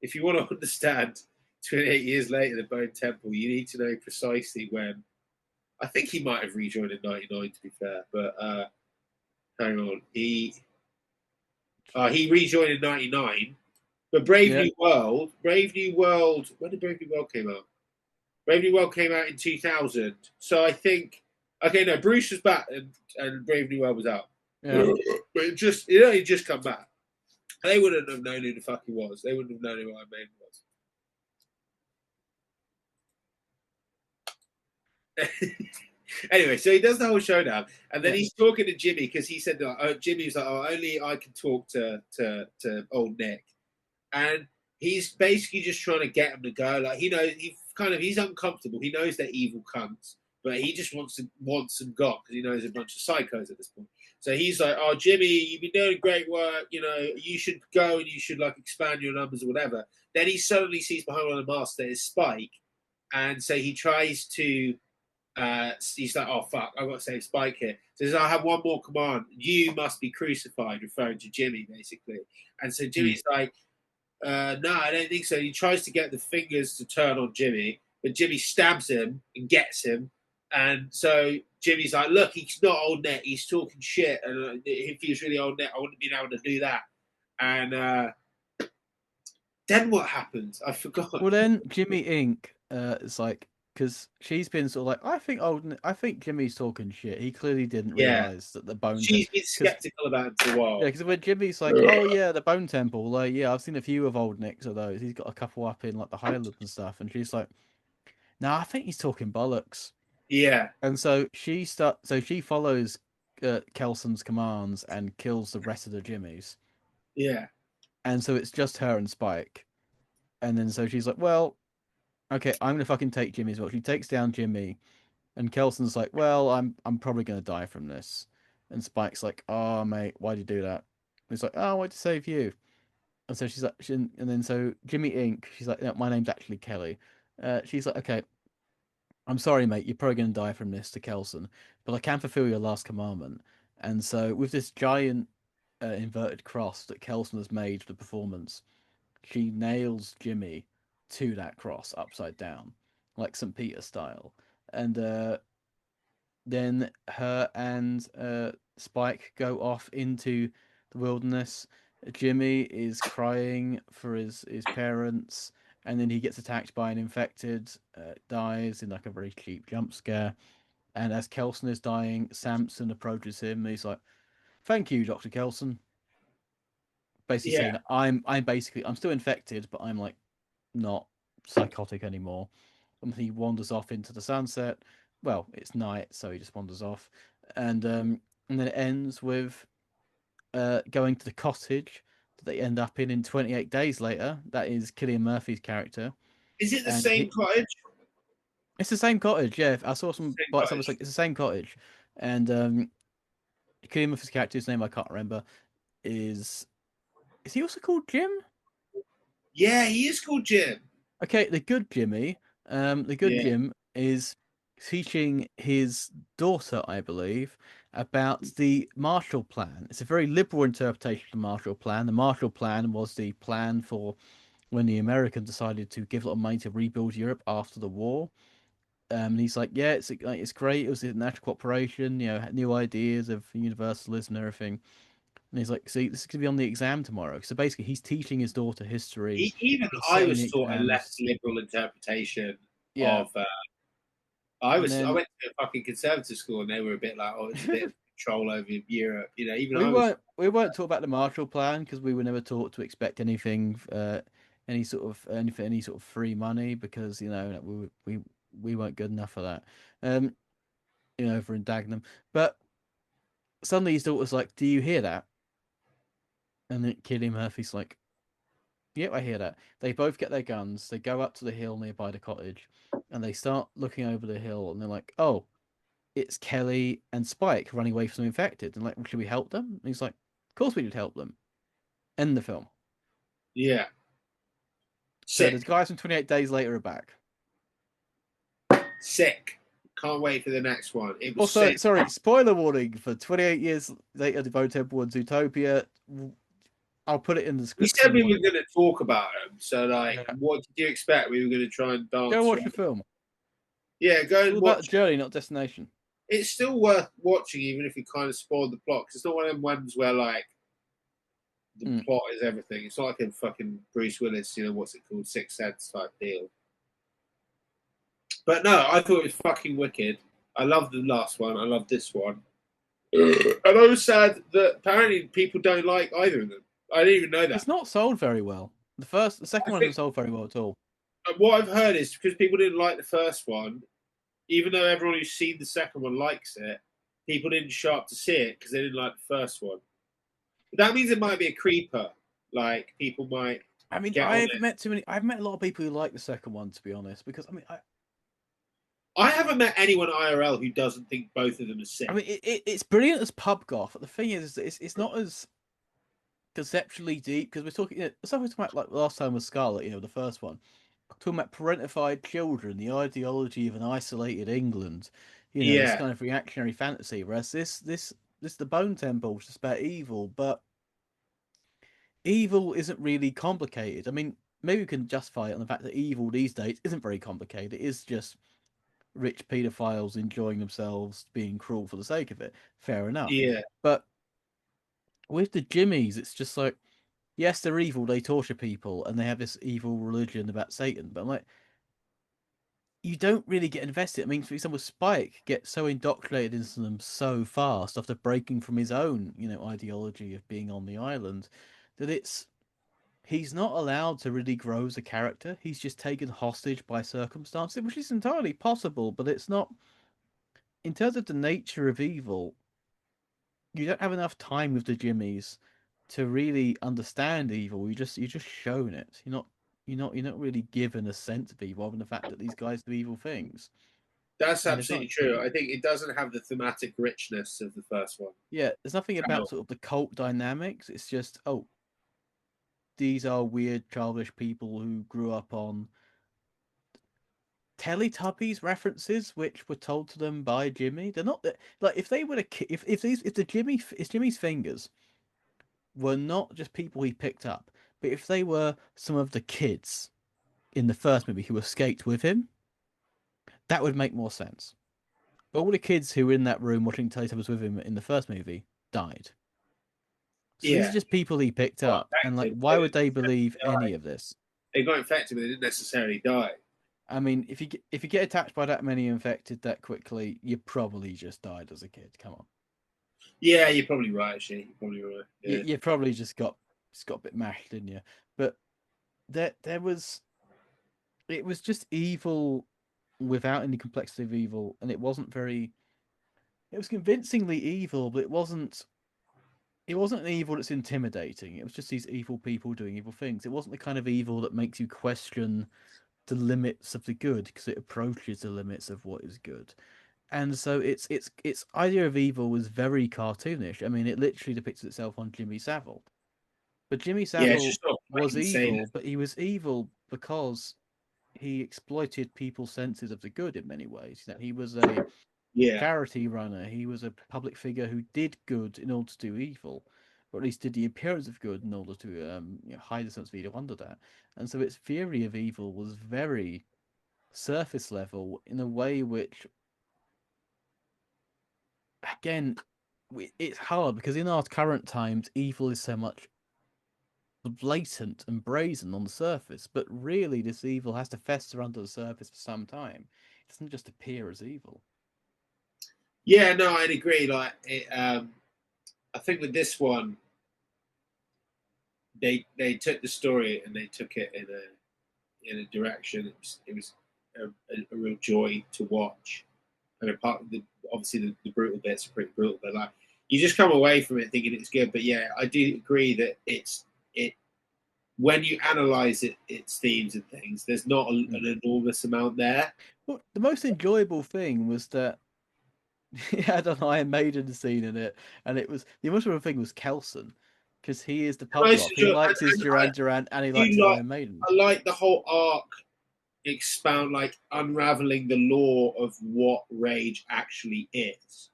If you want to understand 28 years later the Bone Temple, you need to know precisely when. I think he might have rejoined in 99, to be fair, but hang on. He rejoined in 99, but Brave New World. When did Brave New World came out? Brave New World came out in 2000. So I think, Bruce was back and Brave New World was out. Yeah. But it just come back. They wouldn't have known who the fuck he was. They wouldn't have known who Iron Maiden was. Anyway, so he does the whole showdown, and then he's talking to Jimmy because he said, Jimmy's like, only I can talk to old Nick, and he's basically just trying to get him to go. Like, he's uncomfortable. He knows they're evil cunts, but he just wants some got because he knows a bunch of psychos at this point. So he's like, "Oh, Jimmy, you've been doing great work. You know, you should go and you should like expand your numbers or whatever." Then he suddenly sees behind one of the masks that is Spike, and so he tries to. He's like, "Oh fuck, I've got to save Spike here." So he says, "I have one more command. You must be crucified," referring to Jimmy basically. And so Jimmy's like, "No, I don't think so." He tries to get the fingers to turn on Jimmy, but Jimmy stabs him and gets him. And so Jimmy's like, "Look, he's not old net. He's talking shit. And if he was really old net, I wouldn't have been able to do that." And then what happens? I forgot. Well, then Jimmy Inc. Is like, because she's been sort of like, I think Jimmy's talking shit. He clearly didn't realize that the bone. She's been skeptical about it for a while. Yeah, because when Jimmy's like, "Oh yeah, the Bone Temple," like, yeah, I've seen a few of Old Nick's of those. He's got a couple up in like the Highlands and stuff, and she's like, "No, I think he's talking bollocks." Yeah. And so she follows Kelson's commands and kills the rest of the Jimmys. Yeah. And so it's just her and Spike. And then so she's like, "Well, okay, I'm gonna fucking take Jimmy as well." She takes down Jimmy, and Kelson's like, "Well, I'm probably gonna die from this." And Spike's like, "Oh mate, why'd you do that?" And he's like, "Oh, I wanted to save you." And so she's like, and then so Jimmy Inc. She's like, "No, my name's actually Kelly." She's like, "Okay, I'm sorry, mate. You're probably going to die from this," to Kelson, "but I can fulfill your last commandment." And so with this giant inverted cross that Kelson has made for the performance, she nails Jimmy to that cross upside down, like St. Peter style. And then her and Spike go off into the wilderness. Jimmy is crying for his parents, and then he gets attacked by an infected, dies in like a very cheap jump scare. And as Kelson is dying, Samson approaches him. And he's like, "Thank you, Dr. Kelson." Basically Yeah. saying, I'm still infected, but I'm like not psychotic anymore." And he wanders off into the sunset. Well, it's night, so he just wanders off, and then it ends with going to the cottage that they end up in 28 days later. That is Cillian Murphy's character, Is it the and same cottage? it's the same cottage. Yeah, I saw some Same bites. I was cottage. like, it's the same cottage, and Cillian Murphy's character's name I can't remember is he also called Jim? Yeah, he is called Jim. Okay, the good Jimmy, the good Yeah. Jim is teaching his daughter, I believe, about the Marshall Plan. It's a very liberal interpretation of the Marshall Plan. The Marshall Plan was the plan for when the Americans decided to give a lot of money to rebuild Europe after the war. And he's like, "Yeah, it's great. It was international cooperation, new ideas of universalism and everything." And he's like, "See, this is gonna be on the exam tomorrow." So basically, he's teaching his daughter history. Even He's I setting the was taught a less exams. liberal interpretation Yeah, of. I and then went to a fucking conservative school, and they were a bit like, "Oh, it's a bit of control over Europe." You know, even we I was. weren't taught about the Marshall Plan because we were never taught to expect anything, any sort of free money because we weren't good enough for that. Um, over in Dagenham, but suddenly his daughter's like, "Do you hear that?" And then Cillian Murphy's like, "Yep, I hear that." They both get their guns. They go up to the hill nearby the cottage, and they start looking over the hill. And they're like, "Oh, it's Kelly and Spike running away from the infected." And like, "Well, should we help them?" And he's like, "Of course we should help them." End the film. Yeah. So the Sick. guys from 28 Days Later are back. Sick. Can't wait for the next one. It was Also, sick. sorry, spoiler warning for 28 Years Later, The Bone Temple and Zootopia. I'll put it in the We said description. we were going to talk about them. So, like, Yeah. what did you expect? We were going to try and Go and dance watch the around. film. Yeah, go It's all and about the watch. journey, not destination. It's still worth watching, even if you kind of spoiled the plot. Because it's not one of them ones where, like, the plot is everything. It's not like a fucking Bruce Willis, what's it called? Sixth Sense type deal. But no, I thought it was fucking wicked. I loved the last one. I loved this one. And I was sad that apparently people don't like either of them. I didn't even know that. It's not sold very well. The second one isn't sold very well at all. What I've heard is because people didn't like the first one, even though everyone who's seen the second one likes it, people didn't show up to see it because they didn't like the first one. But that means it might be a creeper. Like people might. I mean, Get on I've it. met too many. I've met a lot of people who like the second one, to be honest. Because I haven't met anyone IRL who doesn't think both of them are sick. I mean, it's brilliant as Pub Goth. But the thing is it's not as conceptually deep because we're talking. So we're talking about like last time with Scarlet, the first one, talking about parentified children, the ideology of an isolated England, this Yeah, kind of reactionary fantasy. Whereas this the Bone Temple, which is about evil, but evil isn't really complicated. I mean, maybe we can justify it on the fact that evil these days isn't very complicated. It is just rich paedophiles enjoying themselves, being cruel for the sake of it. Fair enough. yeah. But with the Jimmies, it's just like, yes, they're evil, they torture people, and they have this evil religion about Satan. But I'm like, you don't really get invested. I mean, for example, Spike gets so indoctrinated into them so fast after breaking from his own, ideology of being on the island, that he's not allowed to really grow as a character. He's just taken hostage by circumstances, which is entirely possible, but it's not. In terms of the nature of evil, you don't have enough time with the Jimmies to really understand evil. You're just shown it. You're not really given a sense of evil, other than the fact that these guys do evil things. That's And it's not. absolutely true. I think it doesn't have the thematic richness of the first one. Yeah, there's nothing about sort of the cult dynamics. It's just, oh, these are weird, childish people who grew up on Teletubbies references, which were told to them by Jimmy. They're not like if they were a kid, if Jimmy's fingers were not just people he picked up, but if they were some of the kids in the first movie who escaped with him, that would make more sense. But all the kids who were in that room watching Teletubbies with him in the first movie died. So these are Yeah, just people he picked got up, and like, infected. why would they believe any of this? They got infected, but they didn't necessarily die. I mean, if you get attached by that many infected that quickly, you probably just died as a kid. Come on. Yeah, you're probably right. Actually, you're probably right. You, Yeah, you probably just got a bit mashed, didn't you? But there was it was just evil without any complexity of evil, and it wasn't very. It was convincingly evil, but it wasn't. It wasn't an evil that's intimidating. It was just these evil people doing evil things. It wasn't the kind of evil that makes you question the limits of the good because it approaches the limits of what is good. And so its idea of evil was very cartoonish. I mean, it literally depicts itself on Jimmy Savile. But Jimmy yeah. It's Savile just not was plain saying evil, but he was evil because he exploited people's senses of the good in many ways. He was a Yeah, charity runner. He was a public figure who did good in order to do evil, or at least did the appearance of good in order to hide a sense of evil under that. And so its theory of evil was very surface level in a way which, again, it's hard because in our current times, evil is so much blatant and brazen on the surface, but really, this evil has to fester under the surface for some time. It doesn't just appear as evil. yeah. No, I'd agree. Like, I think with this one, they took the story and they took it in a direction. It was a real joy to watch. And apart the obviously the brutal bits are pretty brutal, but like you just come away from it thinking it's good. But yeah, I do agree that it when you analyze its themes and things, there's not an enormous amount there. Well, the most enjoyable thing was that he had an Iron Maiden scene in it, and it was the emotional thing was Kelson, because he is the pub Most goth. He enjoy, likes his I Duran Duran, and he likes do his like Iron Maiden. I like the whole arc expound like unraveling the lore of what rage actually is.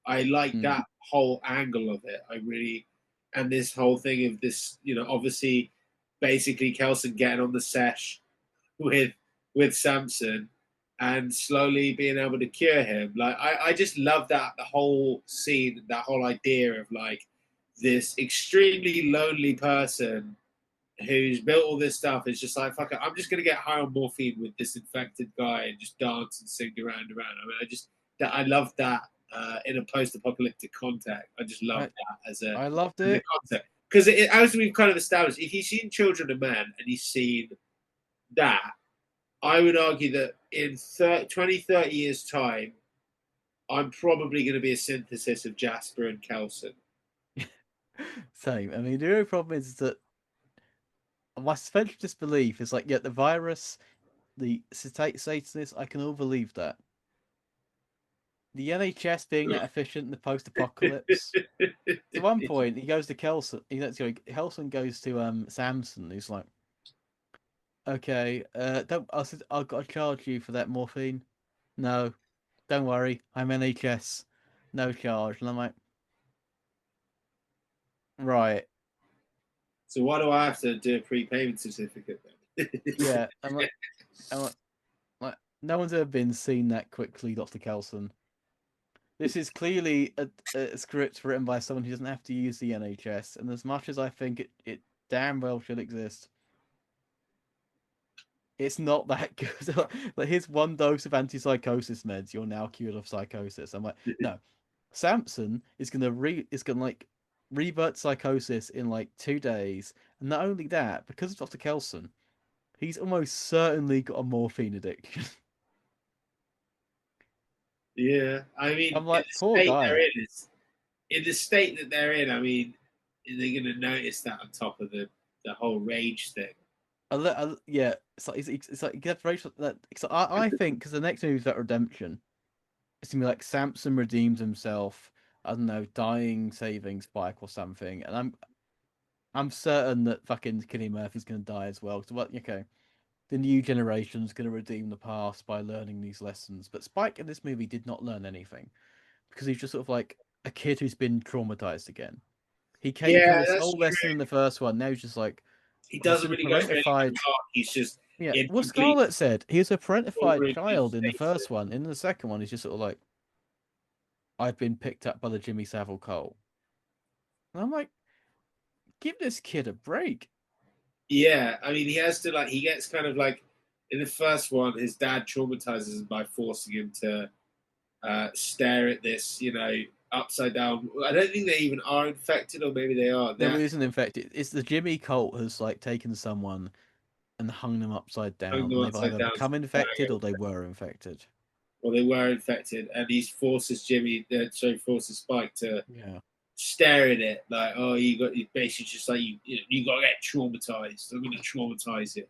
I like Mm. that whole angle of it. I really, and this whole thing of this, obviously, basically Kelson getting on the sesh with Samson and slowly being able to cure him. Like I just love that the whole scene, that whole idea of like this extremely lonely person who's built all this stuff is just like fuck it, I'm just gonna get high on morphine with this infected guy and just dance and sing around. I mean, I love that in a post-apocalyptic context. I just love that I loved as a it. concept because as we've kind of established, if you've seen Children of Men and you've seen that, I would argue that in 20, 30 years' time, I'm probably going to be a synthesis of Jasper and Kelson. Same. I mean, the only problem is that my suspension of disbelief is like, yeah, the virus, the Satanist, I can all believe that. the NHS being that efficient in the post-apocalypse. At one point, he goes to Kelson. Kelson goes to Samson. Who's like, "Okay, don't. I've got to charge you for that morphine." No, don't worry. I'm NHS, no charge. And I'm like, right, So why do I have to do a prepayment certificate then? yeah. I'm like, no one's ever been seen that quickly, Dr. Kelson. This is clearly a script written by someone who doesn't have to use the NHS, and as much as I think it damn well should exist, it's not that good. Like, here's one dose of antipsychosis meds, you're now cured of psychosis. I'm like, no. Samson is gonna like revert psychosis in like 2 days, and not only that, because of Dr. Kelson, he's almost certainly got a morphine addiction. Yeah, I mean, I'm like, poor guy. in the state that they're in, I mean, they're going to notice that on top of the whole rage thing. Yeah, it's like get racial. I think because the next movie is about redemption. It's gonna be like Samson redeems himself. I don't know, dying, saving Spike or something, and I'm certain that fucking Cillian Murphy's gonna die as well. So what? Okay, the new generation's gonna redeem the past by learning these lessons. But Spike in this movie did not learn anything because he's just sort of like a kid who's been traumatized again. He came through Yeah, this that's whole lesson true. in the first one. Now he's just like, He I was doesn't in a really go through any parentified. arc. He's just Yeah, in well, complete Scarlett said he was a parentified overindulged child in the state. first one. In the second one, he's just sort of like, I've been picked up by the Jimmy Savile cult. And I'm like, give this kid a break. Yeah, I mean, he has to he gets kind of like in the first one, his dad traumatizes him by forcing him to stare at this, upside down. I don't think they even are infected, or maybe they are. There They're isn't infected. It's the Jimmy cult has like taken someone and hung them upside hung down, them and they've upside either down, become infected or they were infected. or they were infected, and he forces forces Spike to Yeah. stare at it like, oh, you basically just like you got to get traumatized. I'm going to traumatize it.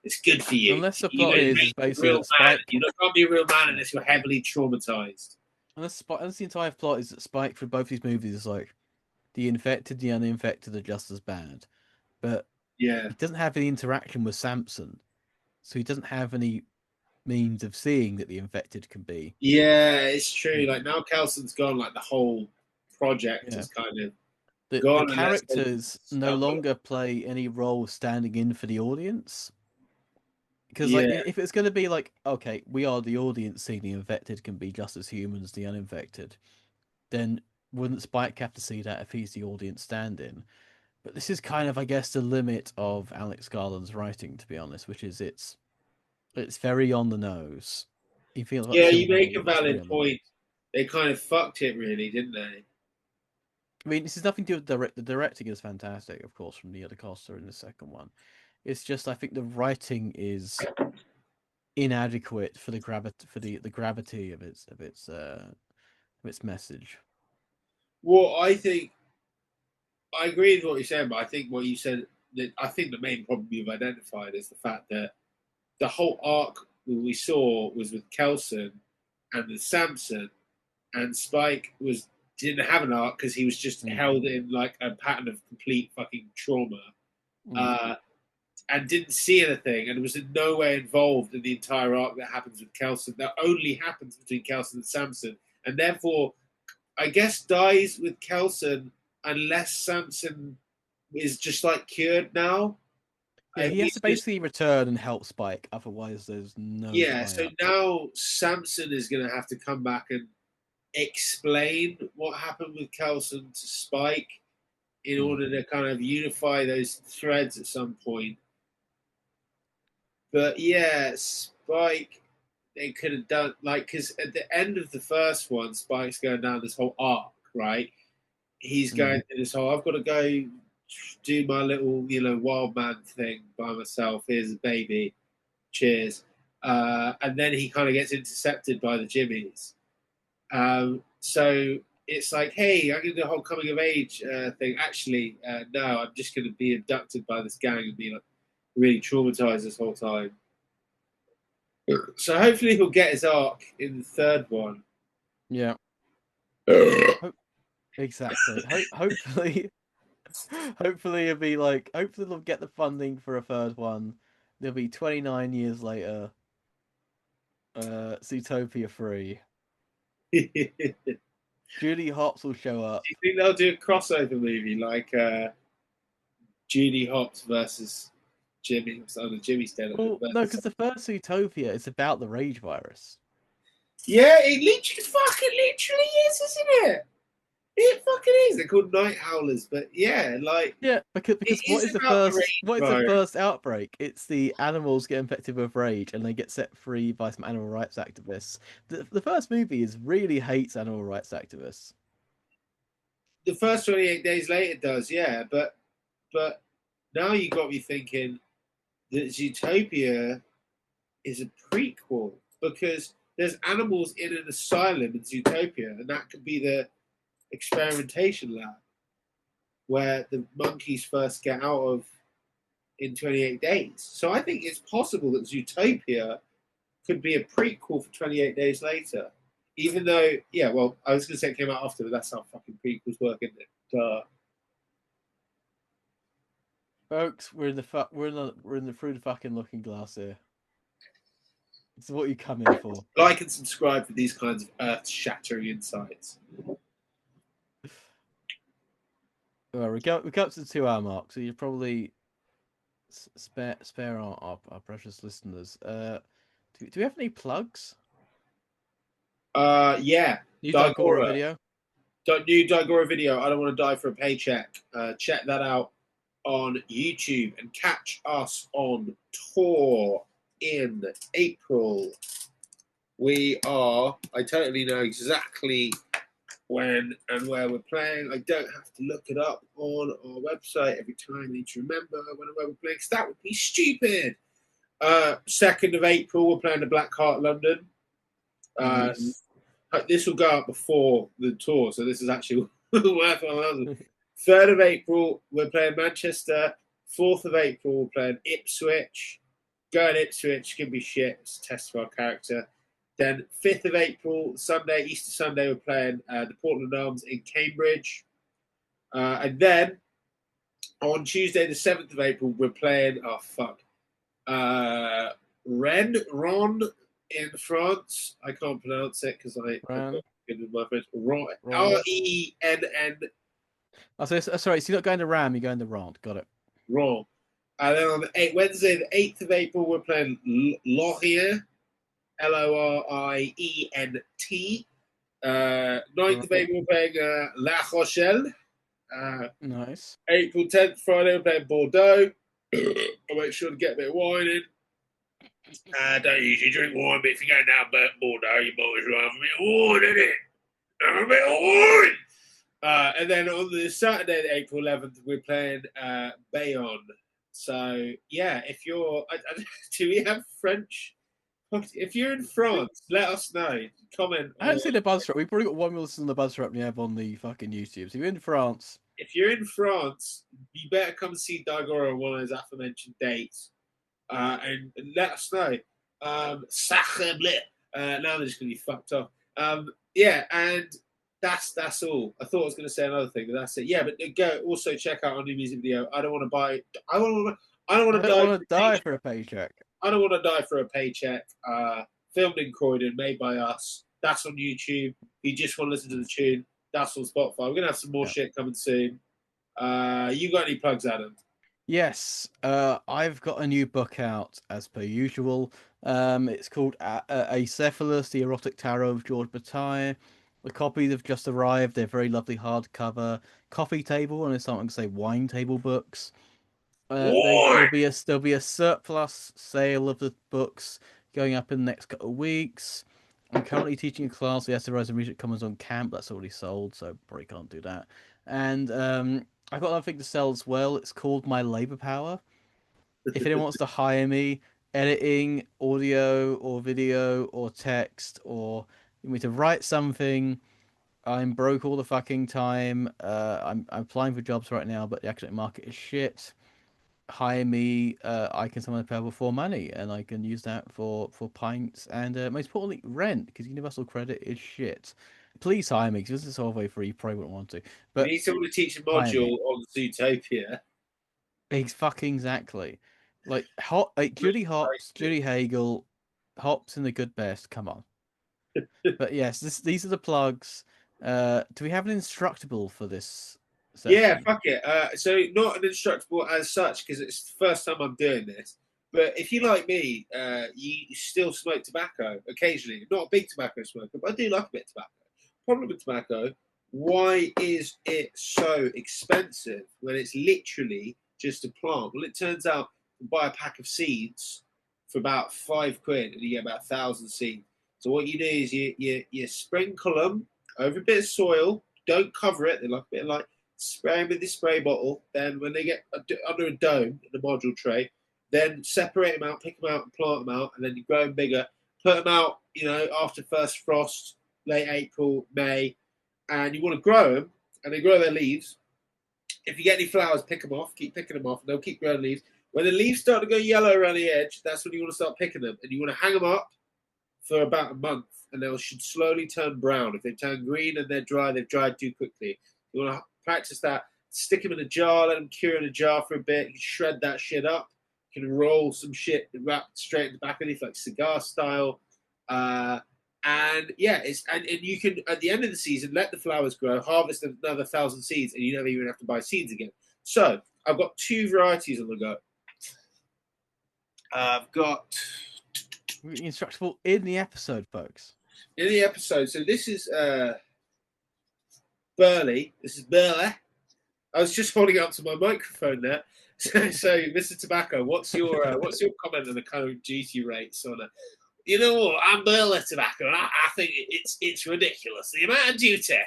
It's good for you. Unless the You got plot to make is you a basically real that man. Spike. You can't be a real man Yeah. unless you're heavily traumatized. Unless the entire plot is that Spike for both these movies is like the infected, the uninfected are just as bad, but Yeah, he doesn't have any interaction with Samson, so he doesn't have any means of seeing that the infected can be. yeah, it's true. Hmm. Like now, Kelson's gone. Like the whole project Yeah. is kind of The gone unless they characters no stumble. longer play any role standing in for the audience. Because like Yeah, if it's going to be like, okay, we are the audience seeing the infected can be just as human as the uninfected, then wouldn't Spike have to see that if he's the audience stand-in? But this is kind of, I guess, the limit of Alex Garland's writing, to be honest, which is it's very on the nose. You feel like yeah. Civil You make War, a but it's very valid on the nose. point. They kind of fucked it, really, didn't they? I mean, this has nothing to do with the directing is fantastic, of course, from Nia DaCosta in the second one. It's just I think the writing is inadequate for the gravity of its message. Well, I think I agree with what you said, but I think what you said that I think the main problem you've identified is the fact that the whole arc that we saw was with Kelson and with Samson, and Spike didn't have an arc because he was just Mm. held in like a pattern of complete fucking trauma, Mm. uh, and didn't see anything, and was in no way involved in the entire arc that happens with Kelson. That only happens between Kelson and Samson, and therefore, I guess dies with Kelson unless Samson is just like cured now. Yeah, he has He's to just basically return and help Spike, otherwise there's no yeah. So tie up. now Samson is going to have to come back and explain what happened with Kelson to Spike in Mm. order to kind of unify those threads at some point. But yeah, Spike, they could have done like because at the end of the first one, Spike's going down this whole arc, right? He's Mm. going through this whole. I've got to go do my little, wild man thing by myself. Here's a baby. Cheers. And then he kind of gets intercepted by the Jimmies. So it's like, hey, I'm going to do a whole coming of age thing. Actually, no, I'm just going to be abducted by this gang and be like really traumatized this whole time. So hopefully he'll get his arc in the third one. Yeah. Exactly. Hopefully, hopefully it'll be like. Hopefully they'll get the funding for a third one. They'll be 29 years later. Zootopia 3. Do you Julie Hopps will show up. think they'll do a crossover movie like Judy Hopps versus Jimmy? Oh, no, Jimmy's dead. Well, no, because the first Zootopia is about the rage virus. Yeah, it literally is, isn't it? It fucking is. They're called night howlers, but yeah, like Yeah, because it what is is the about the first rage what is the virus. first outbreak? It's the animals get infected with rage and they get set free by some animal rights activists. The first movie is really hates animal rights activists. The first 28 days later does, yeah, but now you got me thinking that Zootopia is a prequel because there's animals in an asylum in Zootopia, and that could be the experimentation lab where the monkeys first get out of in 28 days. So I think it's possible that Zootopia could be a prequel for 28 Days Later. Even though, yeah, well, I was going to say it came out after, but that's how fucking prequels work, isn't it? Duh. Folks, we're in the through the fucking looking glass here. It's what you come in for. Like and subscribe for these kinds of earth-shattering insights. Well, we got up to the 2 hour mark, so you probably spare our precious listeners. Do we have any plugs? Yeah. New Daigoro video. New Daigoro video. I don't want to die for a paycheck. Check that out on YouTube and catch us on tour in April. I totally know exactly when and where we're playing. I don't have to look it up on our website every time. I need to remember when and where we're playing because that would be stupid. 2nd of April, we're playing the Black Heart London. Nice. This will go up before the tour, so this is actually worthwhile. 3rd of April, we're playing Manchester. 4th of April, we're playing Ipswich. Going Ipswich can be shit. It's a test of our character. Then 5th of April, Sunday, Easter Sunday, we're playing the Portland Arms in Cambridge. And then on Tuesday, the 7th of April, we're playing, Ron in France. I can't pronounce it because I'm good with my French. Renn. Oh, sorry, so you're not going to Ram, you're going to Rand. Got it. Wrong. And then on Wednesday, the 8th of April, we're playing Lorient. Lorient. 9th of April, we're playing La Rochelle. Nice. April 10th, Friday, we're playing Bordeaux. I'll make sure to get a bit of wine in. I don't usually drink wine, but if you're going down Bordeaux, you might as well have a bit of wine, innit? Have a bit of wine! And then on the Saturday, April 11th, we're playing Bayonne. So, yeah, if you're... do we have French? If you're in France, let us know. Comment. I haven't seen the buzz drop. We've probably got 1 million on the buzz drop we have on the fucking YouTube. So if you're in France... If you're in France, you better come see Daigoro on one of those aforementioned dates. And let us know. Sacre bleu. Now they're just going to be fucked off. Yeah, and that's all. I thought I was going to say another thing, but that's it. Yeah, but go also check out our new music video. I don't want to buy. I don't want to die for a paycheck. I don't want to die for a paycheck. Filmed in Croydon, made by us. That's on YouTube. If you just want to listen to the tune, that's on Spotify. We're gonna have some more shit coming soon. You got any plugs, Adam? Yes, I've got a new book out as per usual. It's called Acephalus, the Erotic Tarot of George Bataille. The copies have just arrived. They're very lovely hardcover coffee table, and it's something to say wine table books. There'll be a surplus sale of the books going up in the next couple of weeks. I'm currently teaching a class. The Rise of Music Commons on camp. That's already sold, so probably can't do that. And I've got another thing to sell as well. It's called My Labor Power. If anyone wants to hire me, editing, audio or video or text, or you want me to write something, I'm broke all the fucking time. I'm applying for jobs right now, but the academic market is shit. Hire me. I can sometimes pay for money, and I can use that for pints and most importantly rent, because universal credit is shit. please hire me because this is halfway free. You probably wouldn't want to. But you need someone to teach a hire me. module on Zootopia. Fucking exactly. Like Judy Hagel, Hops and the Good Best. Come on. But yes, these are the plugs. Do we have an instructable for this session? Yeah, fuck it. So not an instructable as such because it's the first time I'm doing this. But if you like me, you still smoke tobacco occasionally. Not a big tobacco smoker, but I do like a bit of tobacco. Problem with tobacco: why is it so expensive when it's literally just a plant? Well, it turns out you buy a pack of seeds for about £5 and you get about 1,000 seeds. So what you do is you sprinkle them over a bit of soil. Don't cover it. They like a bit of light. Spray them with the spray bottle. Then when they get under a dome in the module tray, then separate them out, pick them out, and plant them out, and then you grow them bigger. Put them out, after first frost, late April, May, and you want to grow them, and they grow their leaves. If you get any flowers, pick them off. Keep picking them off, and they'll keep growing leaves. When the leaves start to go yellow around the edge, that's when you want to start picking them, and you want to hang them up for about a month, and they should slowly turn brown. If they turn green and they're dry, they've dried too quickly. You want to practice that. Stick them in a jar, let them cure in a jar for a bit. You shred that shit up. You can roll some shit wrapped straight in the back of it, like cigar style. And you can at the end of the season let the flowers grow, harvest another 1,000 seeds, and you never even have to buy seeds again. So I've got 2 varieties on the go. I've got instructable in the episode, folks. In the episode, so this is Burley. This is Burley. I was just holding up to my microphone there. So Mr. Tobacco, what's your comment on the kind of duty rates on it? You know what? I'm Burley Tobacco, and I think it's ridiculous. The amount of duty.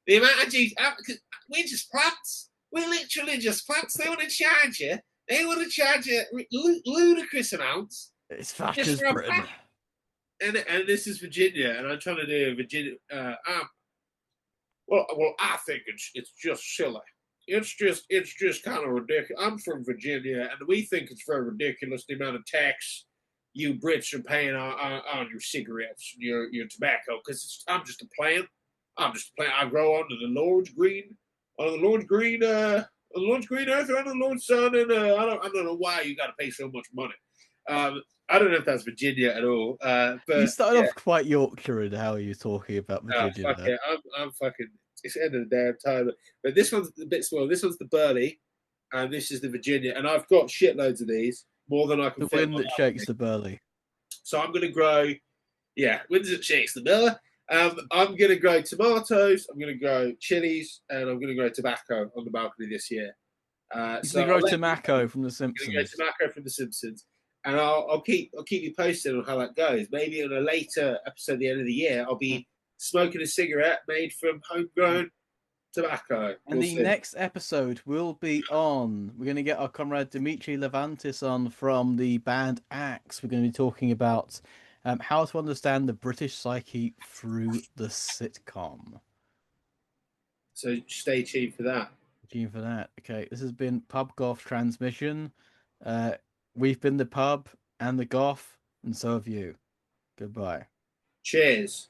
We're just plants. We're literally just plants. They want to charge you. They want to charge you ludicrous amounts. It's fascist Britain. And this is Virginia, and I'm trying to do Virginia. Well, I think it's just silly. It's just kind of ridiculous. I'm from Virginia, and we think it's very ridiculous the amount of tax you Brits are paying on your cigarettes, your tobacco. Because I'm just a plant. I grow under the Lord's green, earth, under the Lord's sun, and I don't know why you got to pay so much money. I don't know if that's Virginia at all. But you started off quite Yorkshire in how you're talking about Virginia. Fuck it. I'm fucking. It's the end of the day. I'm tired. But this one's a bit small. This one's the Burley, and this is the Virginia. And I've got shitloads of these, more than I can fit. The wind that shakes the Burley. So I'm going to grow. Yeah, wind that shakes the Burley. I'm going to grow tomatoes. I'm going to grow chilies, and I'm going to grow tobacco on the balcony this year. So grow tobacco from The Simpsons. I'm going to grow tobacco from The Simpsons. And I'll keep you posted on how that goes. Maybe on a later episode at the end of the year, I'll be smoking a cigarette made from homegrown tobacco. And the next episode will be on. We're going to get our comrade Dimitri Levantis on from the band Axe. We're going to be talking about how to understand the British psyche through the sitcom. So stay tuned for that. Okay, this has been Pub Goth Transmission. We've been the Pub and the Goth, and so have you. Goodbye. Cheers.